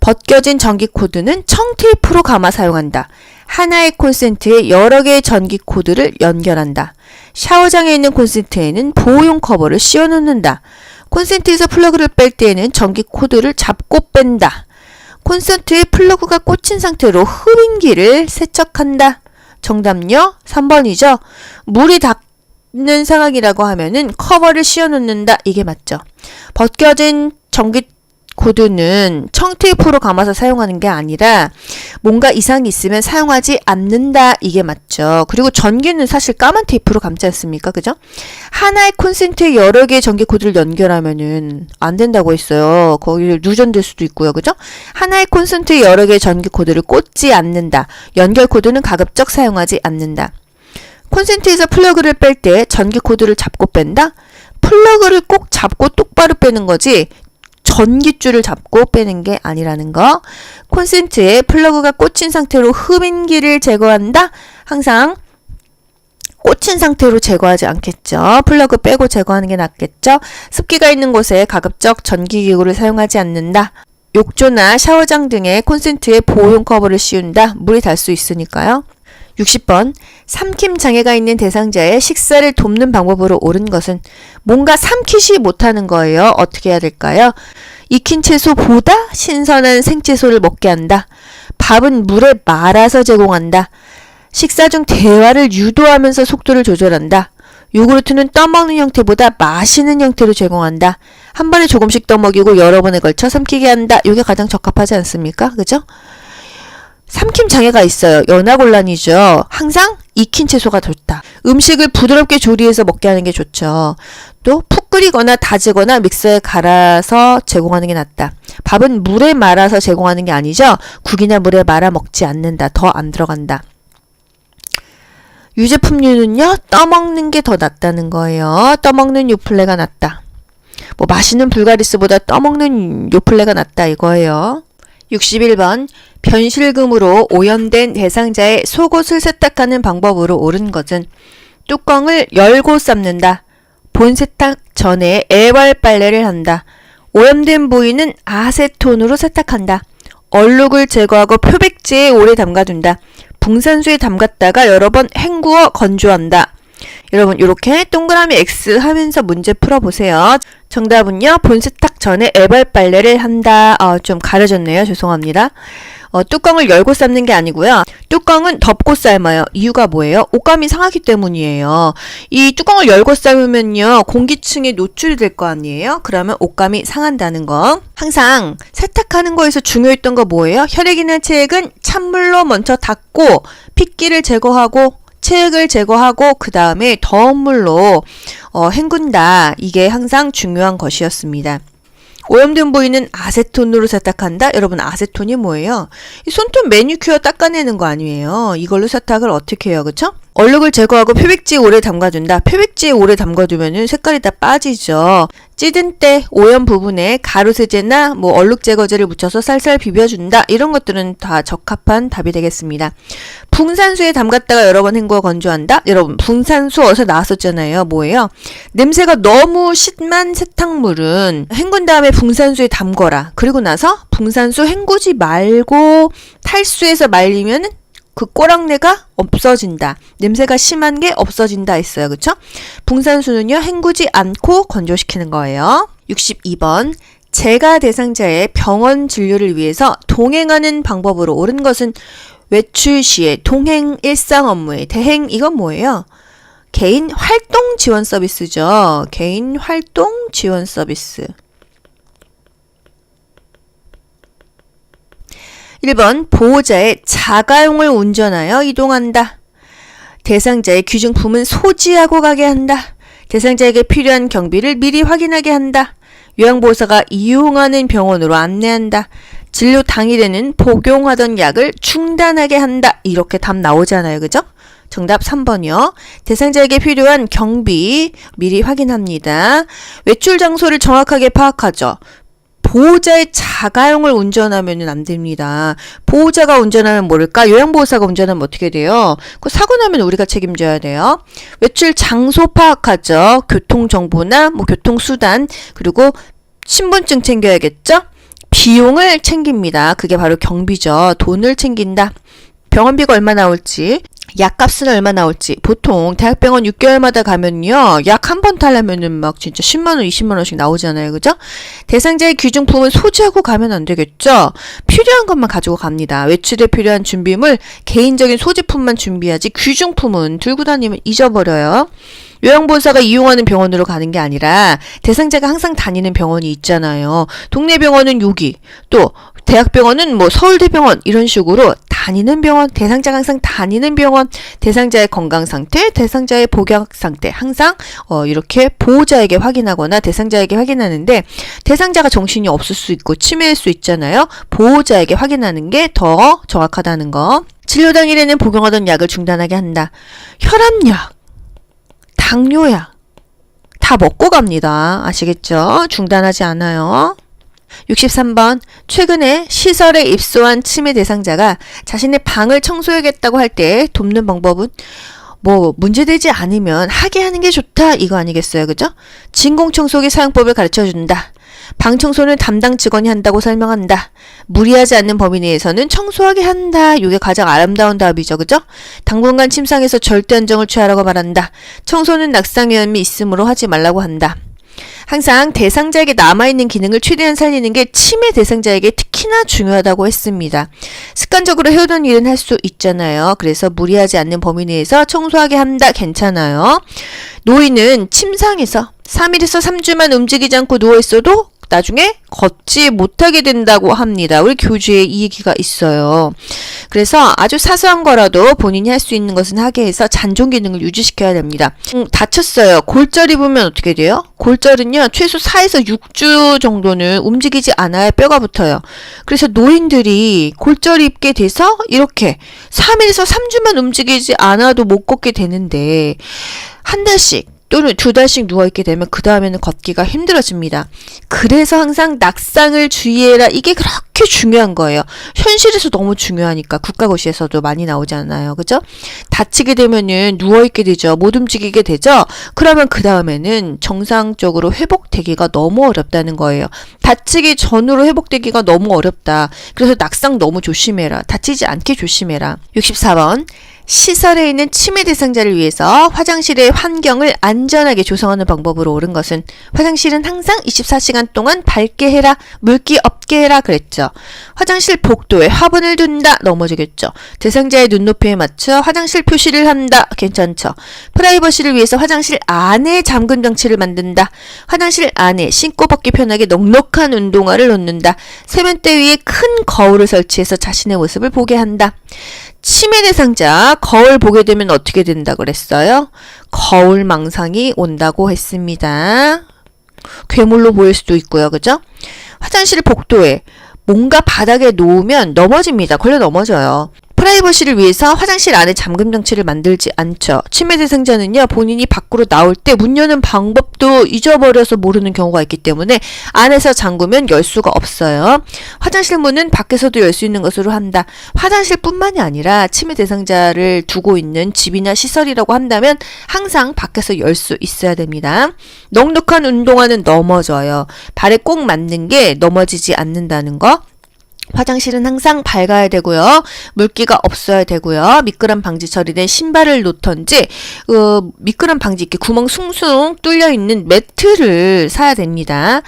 벗겨진 전기 코드는 청테이프로 감아 사용한다. 하나의 콘센트에 여러 개의 전기 코드를 연결한다. 샤워장에 있는 콘센트에는 보호용 커버를 씌워 놓는다. 콘센트에서 플러그를 뺄 때에는 전기 코드를 잡고 뺀다. 콘센트에 플러그가 꽂힌 상태로 흡인기를 세척한다. 정답요? 3번이죠. 물이 닿는 상황이라고 하면은 커버를 씌워 놓는다. 이게 맞죠. 벗겨진 전기 코드는 청테이프로 감아서 사용하는 게 아니라 뭔가 이상이 있으면 사용하지 않는다. 이게 맞죠. 그리고 전기는 사실 까만 테이프로 감지 않습니까? 그죠? 하나의 콘센트에 여러 개의 전기 코드를 연결하면은 안 된다고 했어요. 거기 누전될 수도 있고요. 그죠? 하나의 콘센트에 여러 개의 전기 코드를 꽂지 않는다. 연결 코드는 가급적 사용하지 않는다. 콘센트에서 플러그를 뺄 때 전기 코드를 잡고 뺀다? 플러그를 꼭 잡고 똑바로 빼는 거지 전기줄을 잡고 빼는 게 아니라는 거. 콘센트에 플러그가 꽂힌 상태로 흡인기를 제거한다. 항상 꽂힌 상태로 제거하지 않겠죠. 플러그 빼고 제거하는 게 낫겠죠. 습기가 있는 곳에 가급적 전기기구를 사용하지 않는다. 욕조나 샤워장 등의 콘센트에 보호용 커버를 씌운다. 물이 달 수 있으니까요. 60번. 삼킴 장애가 있는 대상자의 식사를 돕는 방법으로 옳은 것은 뭔가 삼키지 못하는 거예요. 어떻게 해야 될까요? 익힌 채소보다 신선한 생채소를 먹게 한다. 밥은 물에 말아서 제공한다. 식사 중 대화를 유도하면서 속도를 조절한다. 요구르트는 떠먹는 형태보다 마시는 형태로 제공한다. 한 번에 조금씩 떠먹이고 여러 번에 걸쳐 삼키게 한다. 이게 가장 적합하지 않습니까? 그죠? 삼킴 장애가 있어요. 연하곤란이죠. 항상 익힌 채소가 좋다. 음식을 부드럽게 조리해서 먹게 하는 게 좋죠. 또 푹 끓이거나 다지거나 믹서에 갈아서 제공하는 게 낫다. 밥은 물에 말아서 제공하는 게 아니죠. 국이나 물에 말아 먹지 않는다. 더 안 들어간다. 유제품류는요. 떠먹는 게 더 낫다는 거예요. 떠먹는 요플레가 낫다. 뭐 마시는 불가리스보다 떠먹는 요플레가 낫다 이거예요. 61번. 변실금으로 오염된 대상자의 속옷을 세탁하는 방법으로 옳은 것은 뚜껑을 열고 삶는다. 본세탁 전에 애벌 빨래를 한다. 오염된 부위는 아세톤으로 세탁한다. 얼룩을 제거하고 표백제에 오래 담가둔다. 붕산수에 담갔다가 여러 번 헹구어 건조한다. 여러분 이렇게 동그라미 X 하면서 문제 풀어보세요. 정답은요. 본세탁 전에 애벌 빨래를 한다. 좀 가려졌네요. 죄송합니다. 뚜껑을 열고 삶는 게 아니고요. 뚜껑은 덮고 삶아요. 이유가 뭐예요? 옷감이 상하기 때문이에요. 이 뚜껑을 열고 삶으면요, 공기층에 노출이 될 거 아니에요? 그러면 옷감이 상한다는 거. 항상 세탁하는 거에서 중요했던 거 뭐예요? 혈액이나 체액은 찬물로 먼저 닦고 핏기를 제거하고 체액을 제거하고 그 다음에 더운 물로 헹군다. 이게 항상 중요한 것이었습니다. 오염된 부위는 아세톤으로 세탁한다? 여러분, 아세톤이 뭐예요? 이 손톱 매니큐어 닦아내는 거 아니에요? 이걸로 세탁을 어떻게 해요? 그쵸? 얼룩을 제거하고 표백지에 오래 담가둔다. 표백지에 오래 담가두면은 색깔이 다 빠지죠. 찌든 때 오염 부분에 가루세제나 얼룩 제거제를 묻혀서 살살 비벼준다. 이런 것들은 다 적합한 답이 되겠습니다. 붕산수에 담갔다가 여러 번 헹구어 건조한다. 여러분, 붕산수 어디서 나왔었잖아요. 뭐예요? 냄새가 너무 심한 세탁물은 헹군 다음에 붕산수에 담거라. 그리고 나서 붕산수 헹구지 말고 탈수해서 말리면은 그 꼬랑내가 없어진다. 냄새가 심한 게 없어진다 했어요. 그쵸? 붕산수는요, 헹구지 않고 건조시키는 거예요. 62번. 재가 대상자의 병원 진료를 위해서 동행하는 방법으로 옳은 것은 외출 시에 동행 일상 업무의 대행. 이건 뭐예요? 개인 활동 지원 서비스죠. 개인 활동 지원 서비스. 1번. 보호자의 자가용을 운전하여 이동한다. 대상자의 귀중품은 소지하고 가게 한다. 대상자에게 필요한 경비를 미리 확인하게 한다. 요양보호사가 이용하는 병원으로 안내한다. 진료 당일에는 복용하던 약을 중단하게 한다. 이렇게 답 나오잖아요. 그죠? 정답 3번이요. 대상자에게 필요한 경비 미리 확인합니다. 외출 장소를 정확하게 파악하죠. 보호자의 자가용을 운전하면 안 됩니다. 보호자가 운전하면 모를까? 요양보호사가 운전하면 어떻게 돼요? 그 사고 나면 우리가 책임져야 돼요. 외출 장소 파악하죠. 교통정보나 교통수단, 그리고 신분증 챙겨야겠죠? 비용을 챙깁니다. 그게 바로 경비죠. 돈을 챙긴다. 병원비가 얼마 나올지, 약값은 얼마 나올지. 보통 대학병원 6개월마다 가면요, 약 한 번 타려면은 막 진짜 10만원, 20만원씩 나오잖아요. 그죠? 대상자의 귀중품은 소지하고 가면 안 되겠죠? 필요한 것만 가지고 갑니다. 외출에 필요한 준비물, 개인적인 소지품만 준비하지 귀중품은 들고 다니면 잊어버려요. 요양보호사가 이용하는 병원으로 가는 게 아니라 대상자가 항상 다니는 병원이 있잖아요. 동네 병원은 여기, 또 대학병원은 서울대병원, 이런 식으로 다니는 병원, 대상자가 항상 다니는 병원, 대상자의 건강 상태, 대상자의 복약 상태 항상 이렇게 보호자에게 확인하거나 대상자에게 확인하는데, 대상자가 정신이 없을 수 있고 치매일 수 있잖아요. 보호자에게 확인하는 게 더 정확하다는 거. 진료 당일에는 복용하던 약을 중단하게 한다. 혈압약, 당뇨약 다 먹고 갑니다. 아시겠죠? 중단하지 않아요. 63번. 최근에 시설에 입소한 치매 대상자가 자신의 방을 청소해야겠다고 할 때 돕는 방법은 문제되지 않으면 하게 하는 게 좋다. 이거 아니겠어요? 그죠? 진공청소기 사용법을 가르쳐준다. 방 청소는 담당 직원이 한다고 설명한다. 무리하지 않는 범위 내에서는 청소하게 한다. 이게 가장 아름다운 답이죠. 그죠? 당분간 침상에서 절대 안정을 취하라고 말한다. 청소는 낙상 위험이 있으므로 하지 말라고 한다. 항상 대상자에게 남아있는 기능을 최대한 살리는 게 치매 대상자에게 특히나 중요하다고 했습니다. 습관적으로 해오던 일은 할 수 있잖아요. 그래서 무리하지 않는 범위 내에서 청소하게 한다. 괜찮아요. 노인은 침상에서 3일에서 3주만 움직이지 않고 누워있어도 나중에 걷지 못하게 된다고 합니다. 우리 교주에 이 얘기가 있어요. 그래서 아주 사소한 거라도 본인이 할 수 있는 것은 하게 해서 잔존 기능을 유지시켜야 됩니다. 다쳤어요. 골절 입으면 어떻게 돼요? 골절은요, 최소 4에서 6주 정도는 움직이지 않아야 뼈가 붙어요. 그래서 노인들이 골절 입게 돼서 이렇게 3일에서 3주만 움직이지 않아도 못 걷게 되는데, 한 달씩 또는 2달씩 누워있게 되면 그 다음에는 걷기가 힘들어집니다. 그래서 항상 낙상을 주의해라. 이게 그렇게 중요한 거예요. 현실에서 너무 중요하니까. 국가고시에서도 많이 나오잖아요. 그죠? 다치게 되면은 누워있게 되죠. 못 움직이게 되죠. 그러면 그 다음에는 정상적으로 회복되기가 너무 어렵다는 거예요. 다치기 전으로 회복되기가 너무 어렵다. 그래서 낙상 너무 조심해라. 다치지 않게 조심해라. 64번. 시설에 있는 치매 대상자를 위해서 화장실의 환경을 안전하게 조성하는 방법으로 옳은 것은 화장실은 항상 24시간 동안 밝게 해라. 물기 없다. 맞게 해라 그랬죠. 화장실 복도에 화분을 둔다. 넘어지겠죠. 대상자의 눈높이에 맞춰 화장실 표시를 한다. 괜찮죠. 프라이버시를 위해서 화장실 안에 잠금 장치를 만든다. 화장실 안에 신고 벗기 편하게 넉넉한 운동화를 놓는다. 세면대 위에 큰 거울을 설치해서 자신의 모습을 보게 한다. 치매 대상자 거울 보게 되면 어떻게 된다 그랬어요? 거울 망상이 온다고 했습니다. 괴물로 보일 수도 있고요. 그죠? 화장실 복도에 뭔가 바닥에 놓으면 넘어집니다. 걸려 넘어져요. 프라이버시를 위해서 화장실 안에 잠금 장치를 만들지 않죠. 치매 대상자는요, 본인이 밖으로 나올 때 문 여는 방법도 잊어버려서 모르는 경우가 있기 때문에 안에서 잠그면 열 수가 없어요. 화장실 문은 밖에서도 열 수 있는 것으로 한다. 화장실뿐만이 아니라 치매 대상자를 두고 있는 집이나 시설이라고 한다면 항상 밖에서 열 수 있어야 됩니다. 넉넉한 운동화는 넘어져요. 발에 꼭 맞는 게 넘어지지 않는다는 거. 화장실은 항상 밝아야 되고요. 물기가 없어야 되고요. 미끄럼 방지 처리된 신발을 놓던지 미끄럼 방지 이렇게 구멍 숭숭 뚫려 있는 매트를 사야 됩니다.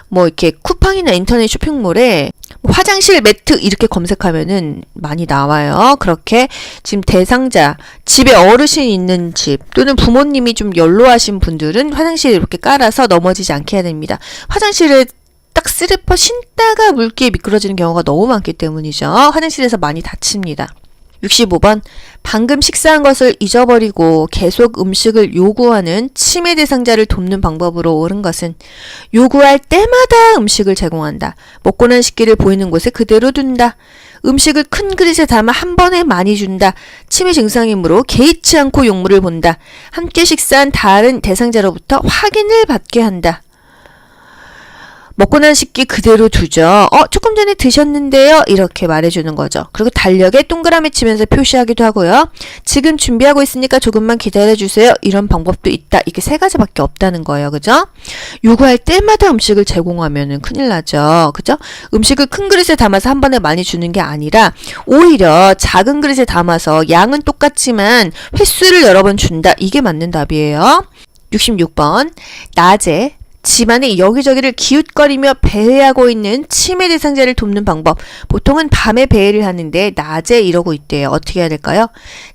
뭐 이렇게 쿠팡이나 인터넷 쇼핑몰에 화장실 매트 이렇게 검색하면은 많이 나와요. 그렇게 지금 대상자, 집에 어르신 있는 집 또는 부모님이 좀 연로하신 분들은 화장실에 이렇게 깔아서 넘어지지 않게 해야 됩니다. 화장실에 딱 슬리퍼 신다가 물기에 미끄러지는 경우가 너무 많기 때문이죠. 화장실에서 많이 다칩니다. 65번. 방금 식사한 것을 잊어버리고 계속 음식을 요구하는 치매 대상자를 돕는 방법으로 옳은 것은 요구할 때마다 음식을 제공한다. 먹고 난 식기를 보이는 곳에 그대로 둔다. 음식을 큰 그릇에 담아 한 번에 많이 준다. 치매 증상이므로 개의치 않고 용물을 본다. 함께 식사한 다른 대상자로부터 확인을 받게 한다. 먹고 난 식기 그대로 두죠. 조금 전에 드셨는데요. 이렇게 말해주는 거죠. 그리고 달력에 동그라미 치면서 표시하기도 하고요. 지금 준비하고 있으니까 조금만 기다려주세요. 이런 방법도 있다. 이게 세 가지밖에 없다는 거예요. 그죠? 요구할 때마다 음식을 제공하면은 큰일 나죠. 그죠? 음식을 큰 그릇에 담아서 한 번에 많이 주는 게 아니라 오히려 작은 그릇에 담아서 양은 똑같지만 횟수를 여러 번 준다. 이게 맞는 답이에요. 66번. 낮에 집안에 여기저기를 기웃거리며 배회하고 있는 치매 대상자를 돕는 방법. 보통은 밤에 배회를 하는데 낮에 이러고 있대요. 어떻게 해야 될까요?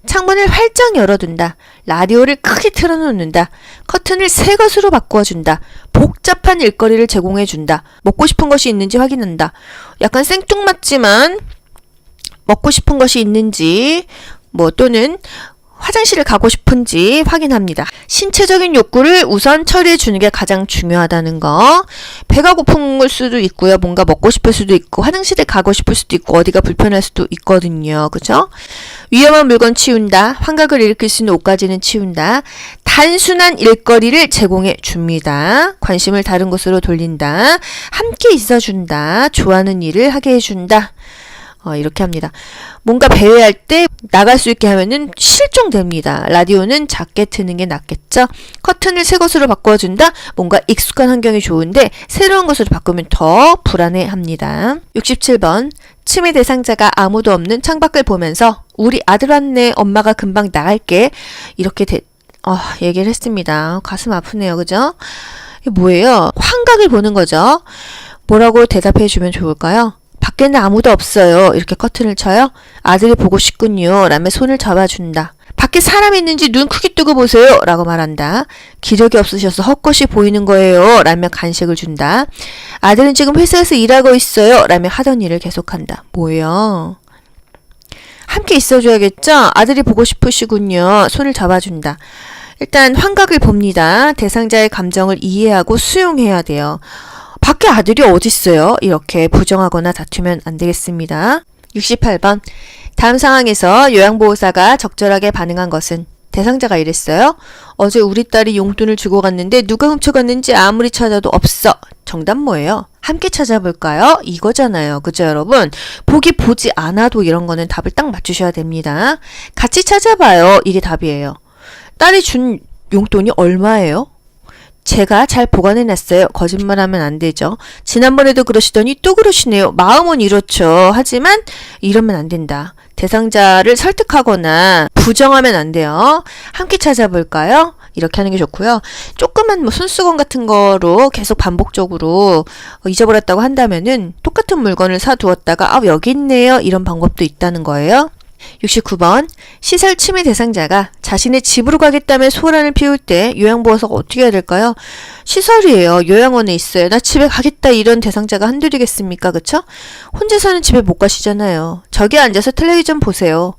창문을 활짝 열어둔다. 라디오를 크게 틀어놓는다. 커튼을 새 것으로 바꾸어준다. 복잡한 일거리를 제공해준다. 먹고 싶은 것이 있는지 확인한다. 약간 생뚱맞지만 먹고 싶은 것이 있는지 또는 화장실을 가고 싶은지 확인합니다. 신체적인 욕구를 우선 처리해 주는 게 가장 중요하다는 거. 배가 고픈 걸 수도 있고요. 뭔가 먹고 싶을 수도 있고 화장실에 가고 싶을 수도 있고 어디가 불편할 수도 있거든요. 그죠? 위험한 물건 치운다. 환각을 일으킬 수 있는 옷가지는 치운다. 단순한 일거리를 제공해 줍니다. 관심을 다른 곳으로 돌린다. 함께 있어준다. 좋아하는 일을 하게 해준다. 이렇게 합니다. 뭔가 배회할 때 나갈 수 있게 하면은 실종됩니다. 라디오는 작게 트는 게 낫겠죠? 커튼을 새 것으로 바꿔준다? 뭔가 익숙한 환경이 좋은데 새로운 것으로 바꾸면 더 불안해합니다. 67번. 치매 대상자가 아무도 없는 창밖을 보면서 우리 아들 왔네. 엄마가 금방 나갈게. 이렇게 얘기를 했습니다. 가슴 아프네요. 그죠? 이게 뭐예요? 환각을 보는 거죠. 뭐라고 대답해 주면 좋을까요? 밖에는 아무도 없어요. 이렇게 커튼을 쳐요. 아들이 보고 싶군요. 라며 손을 잡아준다. 밖에 사람 있는지 눈 크게 뜨고 보세요. 라고 말한다. 기력이 없으셔서 헛것이 보이는 거예요. 라며 간식을 준다. 아들은 지금 회사에서 일하고 있어요. 라며 하던 일을 계속한다. 뭐예요? 함께 있어줘야겠죠? 아들이 보고 싶으시군요. 손을 잡아준다. 일단 환각을 봅니다. 대상자의 감정을 이해하고 수용해야 돼요. 밖에 아들이 어딨어요? 이렇게 부정하거나 다투면 안 되겠습니다. 68번. 다음 상황에서 요양보호사가 적절하게 반응한 것은 대상자가 이랬어요. 어제 우리 딸이 용돈을 주고 갔는데 누가 훔쳐갔는지 아무리 찾아도 없어. 정답 뭐예요? 함께 찾아볼까요? 이거잖아요. 그죠 여러분? 보지 않아도 이런 거는 답을 딱 맞추셔야 됩니다. 같이 찾아봐요. 이게 답이에요. 딸이 준 용돈이 얼마예요? 제가 잘 보관해놨어요. 거짓말하면 안 되죠. 지난번에도 그러시더니 또 그러시네요. 마음은 이렇죠. 하지만 이러면 안 된다. 대상자를 설득하거나 부정하면 안 돼요. 함께 찾아볼까요? 이렇게 하는 게 좋고요. 조그만 뭐 손수건 같은 거로 계속 반복적으로 잊어버렸다고 한다면은 똑같은 물건을 사두었다가 아 여기 있네요. 이런 방법도 있다는 거예요. 69번 시설 침해 대상자가 자신의 집으로 가겠다며 소란을 피울 때 요양보호사가 어떻게 해야 될까요? 시설이에요. 요양원에 있어요. 나 집에 가겠다 이런 대상자가 한둘이겠습니까? 그쵸? 혼자 사는 집에 못 가시잖아요. 저기 앉아서 텔레비전 보세요.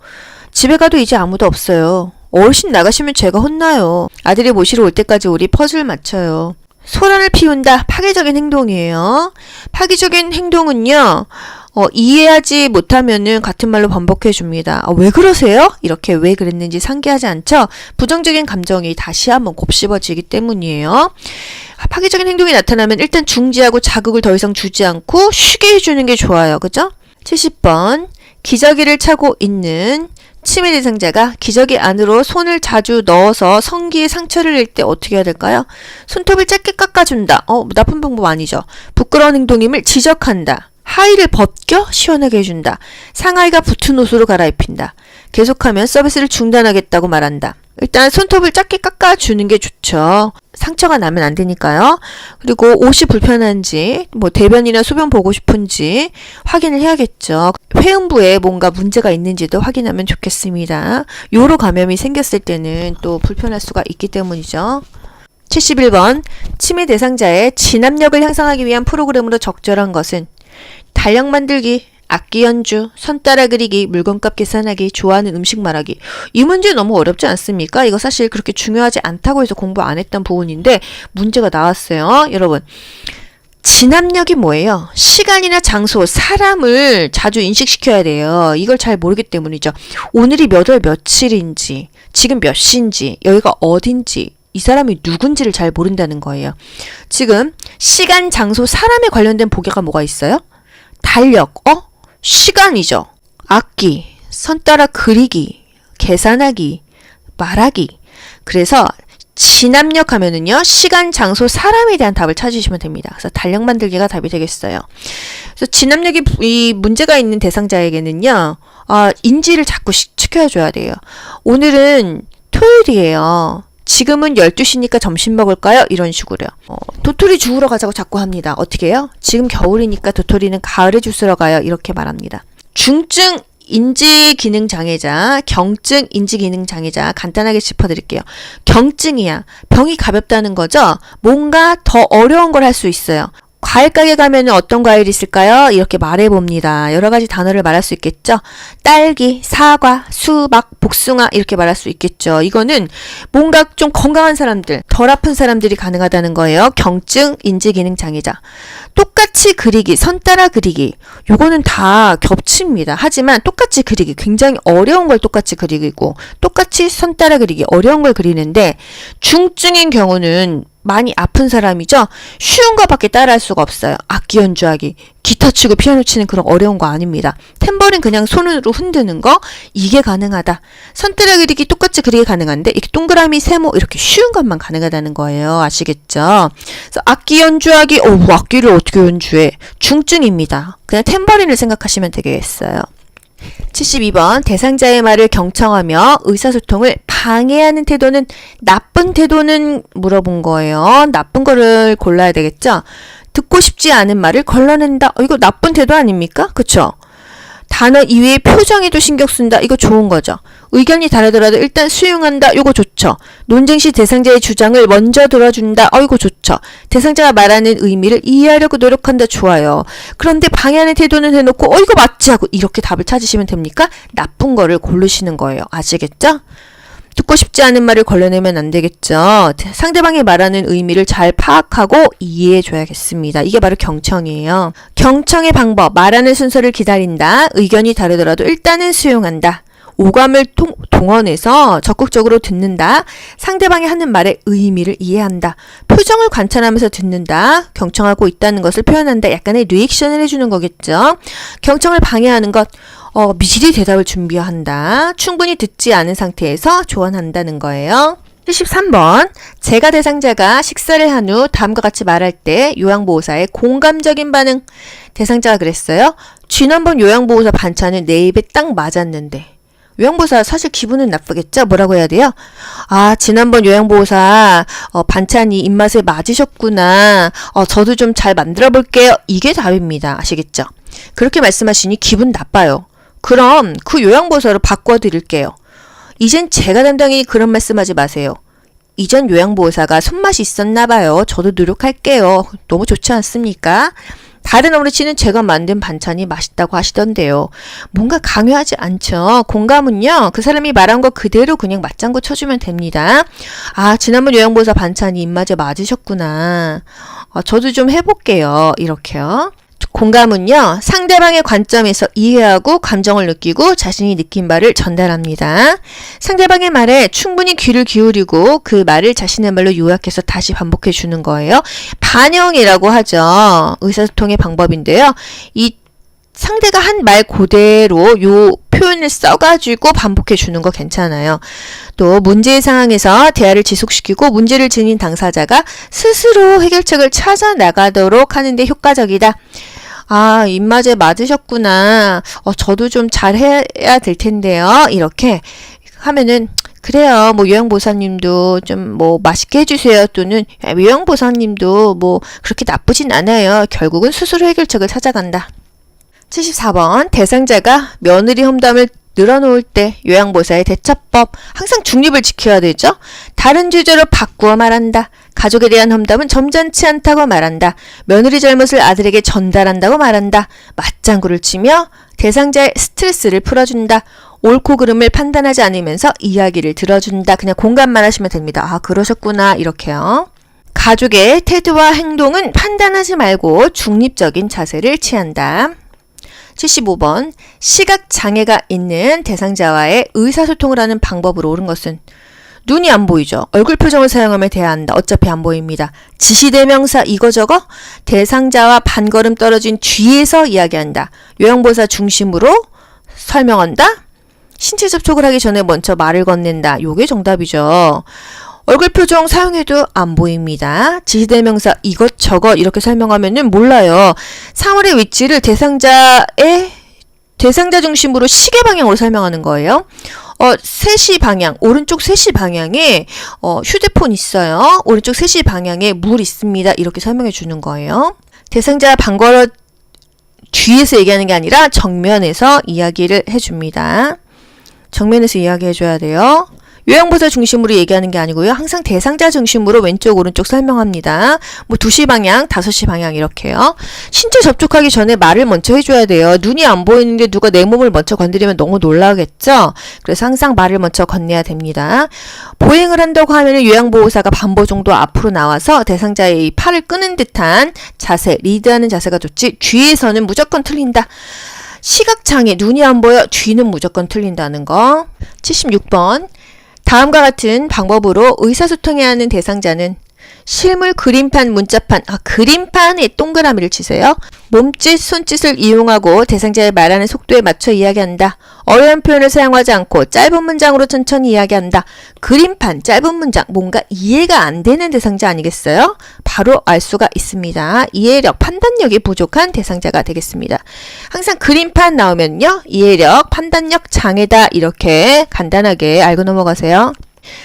집에 가도 이제 아무도 없어요. 어르신 나가시면 제가 혼나요. 아들이 모시러 올 때까지 우리 퍼즐 맞춰요. 소란을 피운다. 파괴적인 행동이에요. 파괴적인 행동은요. 이해하지 못하면은 같은 말로 반복해 줍니다. 왜 그러세요? 이렇게 왜 그랬는지 상기하지 않죠? 부정적인 감정이 다시 한번 곱씹어지기 때문이에요. 파괴적인 행동이 나타나면 일단 중지하고 자극을 더 이상 주지 않고 쉬게 해주는 게 좋아요. 그죠? 70번 기저귀를 차고 있는 침해 대상자가 기저귀 안으로 손을 자주 넣어서 성기에 상처를 낼 때 어떻게 해야 될까요? 손톱을 짧게 깎아준다. 나쁜 방법 아니죠. 부끄러운 행동임을 지적한다. 하의를 벗겨 시원하게 해준다. 상하이가 붙은 옷으로 갈아입힌다. 계속하면 서비스를 중단하겠다고 말한다. 일단 손톱을 짧게 깎아주는 게 좋죠. 상처가 나면 안 되니까요. 그리고 옷이 불편한지 뭐 대변이나 소변 보고 싶은지 확인을 해야겠죠. 회음부에 뭔가 문제가 있는지도 확인하면 좋겠습니다. 요로 감염이 생겼을 때는 또 불편할 수가 있기 때문이죠. 71번 침해 대상자의 진압력을 향상하기 위한 프로그램으로 적절한 것은 달력 만들기, 악기 연주, 선 따라 그리기, 물건값 계산하기, 좋아하는 음식 말하기. 이 문제 너무 어렵지 않습니까? 이거 사실 그렇게 중요하지 않다고 해서 공부 안 했던 부분인데 문제가 나왔어요. 여러분, 진압력이 뭐예요? 시간이나 장소, 사람을 자주 인식시켜야 돼요. 이걸 잘 모르기 때문이죠. 오늘이 몇 월 며칠인지, 지금 몇 시인지, 여기가 어딘지, 이 사람이 누군지를 잘 모른다는 거예요. 지금 시간, 장소, 사람에 관련된 보기가 뭐가 있어요? 달력, 시간이죠. 악기, 선 따라 그리기, 계산하기, 말하기. 그래서 진압력 하면은요, 시간, 장소, 사람에 대한 답을 찾으시면 됩니다. 그래서 달력 만들기가 답이 되겠어요. 그래서 진압력이 이 문제가 있는 대상자에게는요, 인지를 자꾸 시켜줘야 돼요. 오늘은 토요일이에요. 지금은 12시니까 점심 먹을까요? 이런 식으로요. 도토리 주우러 가자고 자꾸 합니다. 어떻게 해요? 지금 겨울이니까 도토리는 가을에 주스러 가요. 이렇게 말합니다. 중증 인지기능 장애자, 경증 인지기능 장애자 간단하게 짚어드릴게요. 경증이야. 병이 가볍다는 거죠? 뭔가 더 어려운 걸 할 수 있어요. 과일 가게 가면 어떤 과일이 있을까요? 이렇게 말해봅니다. 여러 가지 단어를 말할 수 있겠죠? 딸기, 사과, 수박, 복숭아 이렇게 말할 수 있겠죠. 이거는 뭔가 좀 건강한 사람들, 덜 아픈 사람들이 가능하다는 거예요. 경증 인지기능 장애자. 똑같이 그리기, 선 따라 그리기. 요거는 다 겹칩니다. 하지만 똑같이 그리기, 굉장히 어려운 걸 똑같이 그리고 똑같이 선 따라 그리기, 어려운 걸 그리는데 중증인 경우는 많이 아픈 사람이죠. 쉬운 거밖에 따라할 수가 없어요. 악기 연주하기, 기타 치고 피아노 치는 그런 어려운 거 아닙니다. 탬버린 그냥 손으로 흔드는 거 이게 가능하다. 선따라 그리기 똑같이 그리기 가능한데 이렇게 동그라미, 세모 이렇게 쉬운 것만 가능하다는 거예요. 아시겠죠? 그래서 악기 연주하기, 악기를 어떻게 연주해? 중증입니다. 그냥 탬버린을 생각하시면 되겠어요. 72번 대상자의 말을 경청하며 의사소통을 방해하는 태도는 나쁜 태도는 물어본 거예요. 나쁜 거를 골라야 되겠죠. 듣고 싶지 않은 말을 걸러낸다. 이거 나쁜 태도 아닙니까? 그쵸? 단어 이외의 표정에도 신경 쓴다. 이거 좋은 거죠. 의견이 다르더라도 일단 수용한다. 이거 좋죠. 논쟁 시 대상자의 주장을 먼저 들어준다. 이거 좋죠. 대상자가 말하는 의미를 이해하려고 노력한다. 좋아요. 그런데 방해하는 태도는 해놓고 이거 맞지 하고 이렇게 답을 찾으시면 됩니까? 나쁜 거를 고르시는 거예요. 아시겠죠? 듣고 싶지 않은 말을 걸러내면 안 되겠죠. 상대방이 말하는 의미를 잘 파악하고 이해해 줘야겠습니다. 이게 바로 경청이에요. 경청의 방법, 말하는 순서를 기다린다. 의견이 다르더라도 일단은 수용한다. 오감을 동원해서 적극적으로 듣는다. 상대방이 하는 말의 의미를 이해한다. 표정을 관찰하면서 듣는다. 경청하고 있다는 것을 표현한다. 약간의 리액션을 해주는 거겠죠. 경청을 방해하는 것, 미리 대답을 준비한다. 충분히 듣지 않은 상태에서 조언한다는 거예요. 73번. 제가 대상자가 식사를 한 후 다음과 같이 말할 때 요양보호사의 공감적인 반응. 대상자가 그랬어요. 지난번 요양보호사 반찬은 내 입에 딱 맞았는데. 요양보호사 사실 기분은 나쁘겠죠? 뭐라고 해야 돼요? 아, 지난번 요양보호사 반찬이 입맛에 맞으셨구나. 저도 좀 잘 만들어 볼게요. 이게 답입니다. 아시겠죠? 그렇게 말씀하시니 기분 나빠요. 그럼 그 요양보호사로 바꿔드릴게요. 이젠 제가 담당이니 그런 말씀하지 마세요. 이전 요양보호사가 손맛이 있었나 봐요. 저도 노력할게요. 너무 좋지 않습니까? 다른 어르신은 제가 만든 반찬이 맛있다고 하시던데요. 뭔가 강요하지 않죠. 공감은요, 그 사람이 말한 거 그대로 그냥 맞장구 쳐주면 됩니다. 아, 지난번 요양보호사 반찬이 입맛에 맞으셨구나. 저도 좀 해볼게요. 이렇게요. 공감은요, 상대방의 관점에서 이해하고 감정을 느끼고 자신이 느낀 바를 전달합니다. 상대방의 말에 충분히 귀를 기울이고 그 말을 자신의 말로 요약해서 다시 반복해 주는 거예요. 반영이라고 하죠. 의사소통의 방법인데요. 이 상대가 한 말 그대로 요 표현을 써가지고 반복해 주는 거 괜찮아요. 또 문제의 상황에서 대화를 지속시키고 문제를 지닌 당사자가 스스로 해결책을 찾아 나가도록 하는데 효과적이다. 아, 입맛에 맞으셨구나. 저도 좀 잘해야 될 텐데요. 이렇게 하면은 그래요. 뭐 요양보호사님도 좀 뭐 맛있게 해주세요. 또는 요양보호사님도 뭐 그렇게 나쁘진 않아요. 결국은 스스로 해결책을 찾아간다. 74번. 대상자가 며느리 험담을 늘어놓을 때 요양보호사의 대처법. 항상 중립을 지켜야 되죠. 다른 주제로 바꾸어 말한다. 가족에 대한 험담은 점잖지 않다고 말한다. 며느리 잘못을 아들에게 전달한다고 말한다. 맞장구를 치며 대상자의 스트레스를 풀어준다. 옳고 그름을 판단하지 않으면서 이야기를 들어준다. 그냥 공감만 하시면 됩니다. 아, 그러셨구나. 이렇게요. 가족의 태도와 행동은 판단하지 말고 중립적인 자세를 취한다. 75번. 시각장애가 있는 대상자와의 의사소통을 하는 방법으로 옳은 것은 눈이 안 보이죠. 얼굴 표정을 사용하며 대화한다. 어차피 안 보입니다. 지시대명사 이거저거 대상자와 반걸음 떨어진 뒤에서 이야기한다. 요양보호사 중심으로 설명한다. 신체 접촉을 하기 전에 먼저 말을 건넨다. 요게 정답이죠. 얼굴 표정 사용해도 안 보입니다. 지시대명사 이것저것 이렇게 설명하면은 몰라요. 사물의 위치를 대상자 중심으로 시계 방향으로 설명하는 거예요. 3시 방향, 오른쪽 3시 방향에 휴대폰 있어요. 오른쪽 3시 방향에 물 있습니다. 이렇게 설명해 주는 거예요. 대상자 방걸어 뒤에서 얘기하는 게 아니라 정면에서 이야기를 해줍니다. 정면에서 이야기해 줘야 돼요. 요양보호사 중심으로 얘기하는 게 아니고요. 항상 대상자 중심으로 왼쪽 오른쪽 설명합니다. 뭐 2시 방향, 5시 방향 이렇게요. 신체 접촉하기 전에 말을 먼저 해줘야 돼요. 눈이 안 보이는데 누가 내 몸을 먼저 건드리면 너무 놀라겠죠? 그래서 항상 말을 먼저 건네야 됩니다. 보행을 한다고 하면 요양보호사가 반보 정도 앞으로 나와서 대상자의 이 팔을 끄는 듯한 자세, 리드하는 자세가 좋지 뒤에서는 무조건 틀린다. 시각장애, 눈이 안 보여 뒤는 무조건 틀린다는 거. 76번. 다음과 같은 방법으로 의사소통해야 하는 대상자는 실물, 그림판, 문자판, 그림판에 동그라미를 치세요. 몸짓, 손짓을 이용하고 대상자의 말하는 속도에 맞춰 이야기한다. 어려운 표현을 사용하지 않고 짧은 문장으로 천천히 이야기한다. 그림판, 짧은 문장, 뭔가 이해가 안 되는 대상자 아니겠어요? 바로 알 수가 있습니다. 이해력, 판단력이 부족한 대상자가 되겠습니다. 항상 그림판 나오면요. 이해력, 판단력 장애다. 이렇게 간단하게 알고 넘어가세요.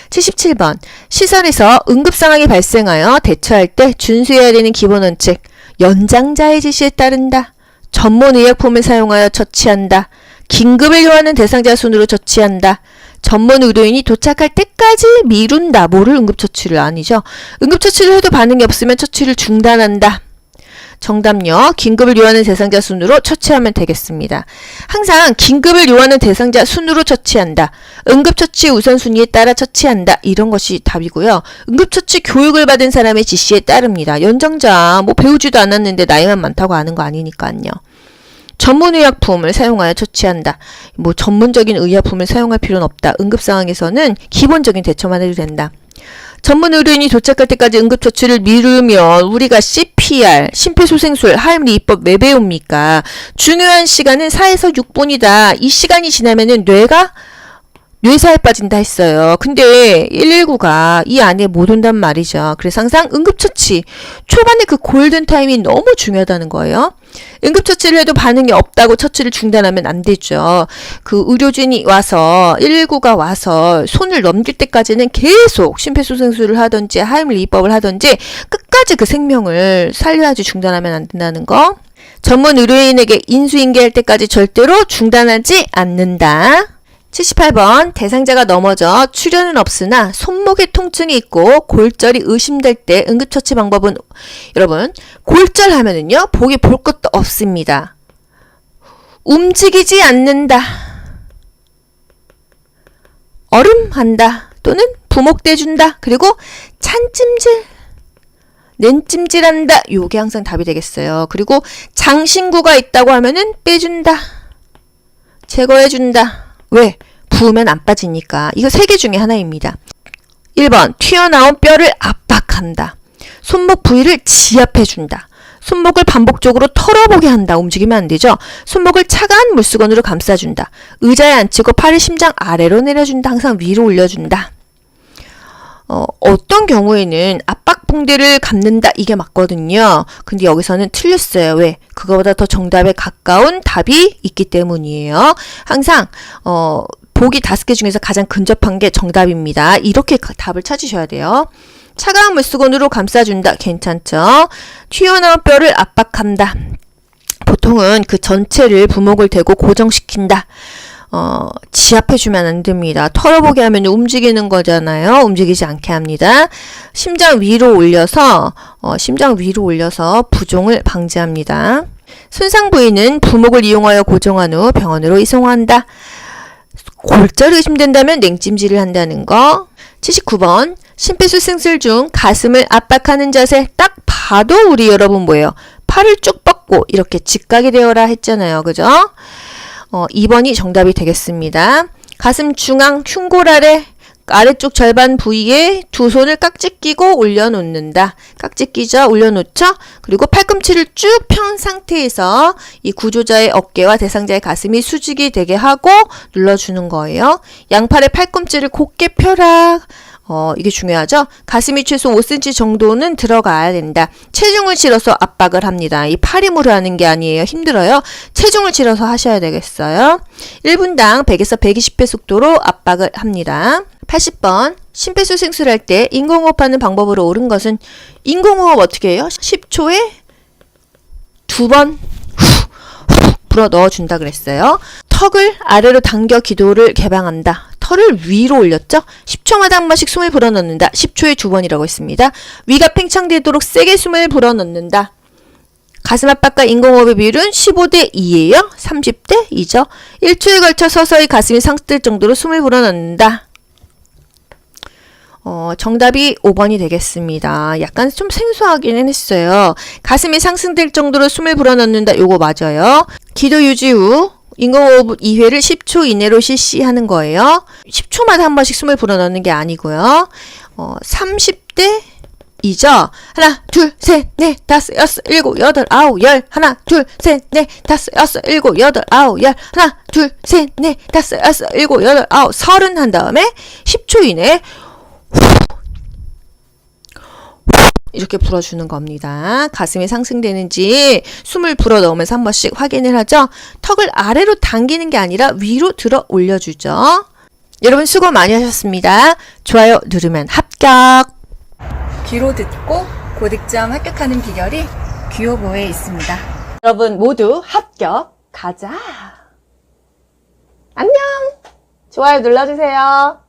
77번. 시설에서 응급상황이 발생하여 대처할 때 준수해야 되는 기본 원칙. 연장자의 지시에 따른다. 전문의약품을 사용하여 처치한다. 긴급을 요하는 대상자 순으로 처치한다. 전문 의료인이 도착할 때까지 미룬다. 뭐를 응급처치를 아니죠. 응급처치를 해도 반응이 없으면 처치를 중단한다. 정답요. 긴급을 요하는 대상자 순으로 처치하면 되겠습니다. 항상 긴급을 요하는 대상자 순으로 처치한다. 응급처치 우선순위에 따라 처치한다. 이런 것이 답이고요. 응급처치 교육을 받은 사람의 지시에 따릅니다. 연장자 뭐 배우지도 않았는데 나이만 많다고 아는 거 아니니까요. 전문의약품을 사용하여 처치한다. 뭐 전문적인 의약품을 사용할 필요는 없다. 응급상황에서는 기본적인 대처만 해도 된다. 전문 의료인이 도착할 때까지 응급처치를 미루면 우리가 CPR, 심폐소생술, 하임리히법 왜 배웁니까? 중요한 시간은 4에서 6분이다. 이 시간이 지나면은 뇌가 뇌사에 빠진다 했어요. 근데 119가 이 안에 못 온단 말이죠. 그래서 항상 응급처치, 초반에 그 골든타임이 너무 중요하다는 거예요. 응급처치를 해도 반응이 없다고 처치를 중단하면 안 되죠. 그 의료진이 와서 119가 와서 손을 넘길 때까지는 계속 심폐소생술을 하든지 하임리히법을 하든지 끝까지 그 생명을 살려야지 중단하면 안 된다는 거. 전문 의료인에게 인수인계할 때까지 절대로 중단하지 않는다. 78번 대상자가 넘어져 출혈은 없으나 손목에 통증이 있고 골절이 의심될 때 응급처치 방법은 여러분 골절 하면은요 보기 볼 것도 없습니다. 움직이지 않는다. 얼음한다. 또는 부목대준다. 그리고 찬찜질 냉찜질한다. 요게 항상 답이 되겠어요. 그리고 장신구가 있다고 하면은 빼준다. 제거해준다. 왜? 부으면 안 빠지니까. 이거 3개 중에 하나입니다. 1번 튀어나온 뼈를 압박한다. 손목 부위를 지압해준다. 손목을 반복적으로 털어보게 한다. 움직이면 안 되죠. 손목을 차가운 물수건으로 감싸준다. 의자에 앉히고 팔을 심장 아래로 내려준다. 항상 위로 올려준다. 어떤 경우에는 압박봉대를 감는다 이게 맞거든요. 근데 여기서는 틀렸어요. 왜? 그거보다 더 정답에 가까운 답이 있기 때문이에요. 항상 보기 5개 중에서 가장 근접한 게 정답입니다. 이렇게 답을 찾으셔야 돼요. 차가운 물수건으로 감싸준다. 괜찮죠? 튀어나온 뼈를 압박한다. 보통은 그 전체를 부목을 대고 고정시킨다. 지압해주면 안 됩니다. 털어보게 하면 움직이는 거잖아요. 움직이지 않게 합니다. 심장 위로 올려서 부종을 방지합니다. 손상 부위는 부목을 이용하여 고정한 후 병원으로 이송한다. 골절이 의심된다면 냉찜질을 한다는 거. 79번 심폐소생술 중 가슴을 압박하는 자세 딱 봐도 우리 여러분 뭐예요? 팔을 쭉 뻗고 이렇게 직각이 되어라 했잖아요. 그죠? 2번이 정답이 되겠습니다. 가슴 중앙 흉골 아래쪽 절반 부위에 두 손을 깍지 끼고 올려놓는다. 깍지 끼죠? 올려놓죠? 그리고 팔꿈치를 쭉 편 상태에서 이 구조자의 어깨와 대상자의 가슴이 수직이 되게 하고 눌러주는 거예요. 양팔의 팔꿈치를 곧게 펴라. 이게 중요하죠? 가슴이 최소 5cm 정도는 들어가야 된다. 체중을 실어서 압박을 합니다. 이 팔 힘으로 하는 게 아니에요. 힘들어요. 체중을 실어서 하셔야 되겠어요. 1분당 100에서 120회 속도로 압박을 합니다. 80번 심폐소생술 할 때 인공호흡하는 방법으로 옳은 것은 인공호흡 어떻게 해요? 10초에 2번 불어 넣어준다 그랬어요. 턱을 아래로 당겨 기도를 개방한다. 턱을 위로 올렸죠? 10초마다 한 번씩 숨을 불어넣는다. 10초에 2번이라고 했습니다. 위가 팽창되도록 세게 숨을 불어넣는다. 가슴 압박과 인공호흡의 비율은 15대 2예요. 30대 2죠. 1초에 걸쳐 서서히 가슴이 상승될 정도로 숨을 불어넣는다. 정답이 5번이 되겠습니다. 약간 좀 생소하기는 했어요. 가슴이 상승될 정도로 숨을 불어넣는다. 요거 맞아요. 기도 유지 후 인공호흡 2회를 10초 이내로 실시하는 거예요. 10초마다 한 번씩 숨을 불어넣는 게 아니고요. 30대 2죠. 하나, 둘, 셋, 넷, 다섯, 여섯, 일곱, 여덟, 아홉, 열. 하나, 둘, 셋, 넷, 다섯, 여섯, 일곱, 여덟, 아홉, 열. 하나, 둘, 셋, 넷, 다섯, 여섯, 일곱, 여덟, 아홉, 30 한 다음에 10초 이내에 이렇게 불어주는 겁니다. 가슴이 상승되는지 숨을 불어 넣으면서 한 번씩 확인을 하죠. 턱을 아래로 당기는 게 아니라 위로 들어 올려주죠. 여러분 수고 많이 하셨습니다. 좋아요 누르면 합격. 귀로 듣고 고득점 합격하는 비결이 귀요보에 있습니다. 여러분 모두 합격 가자. 안녕. 좋아요 눌러주세요.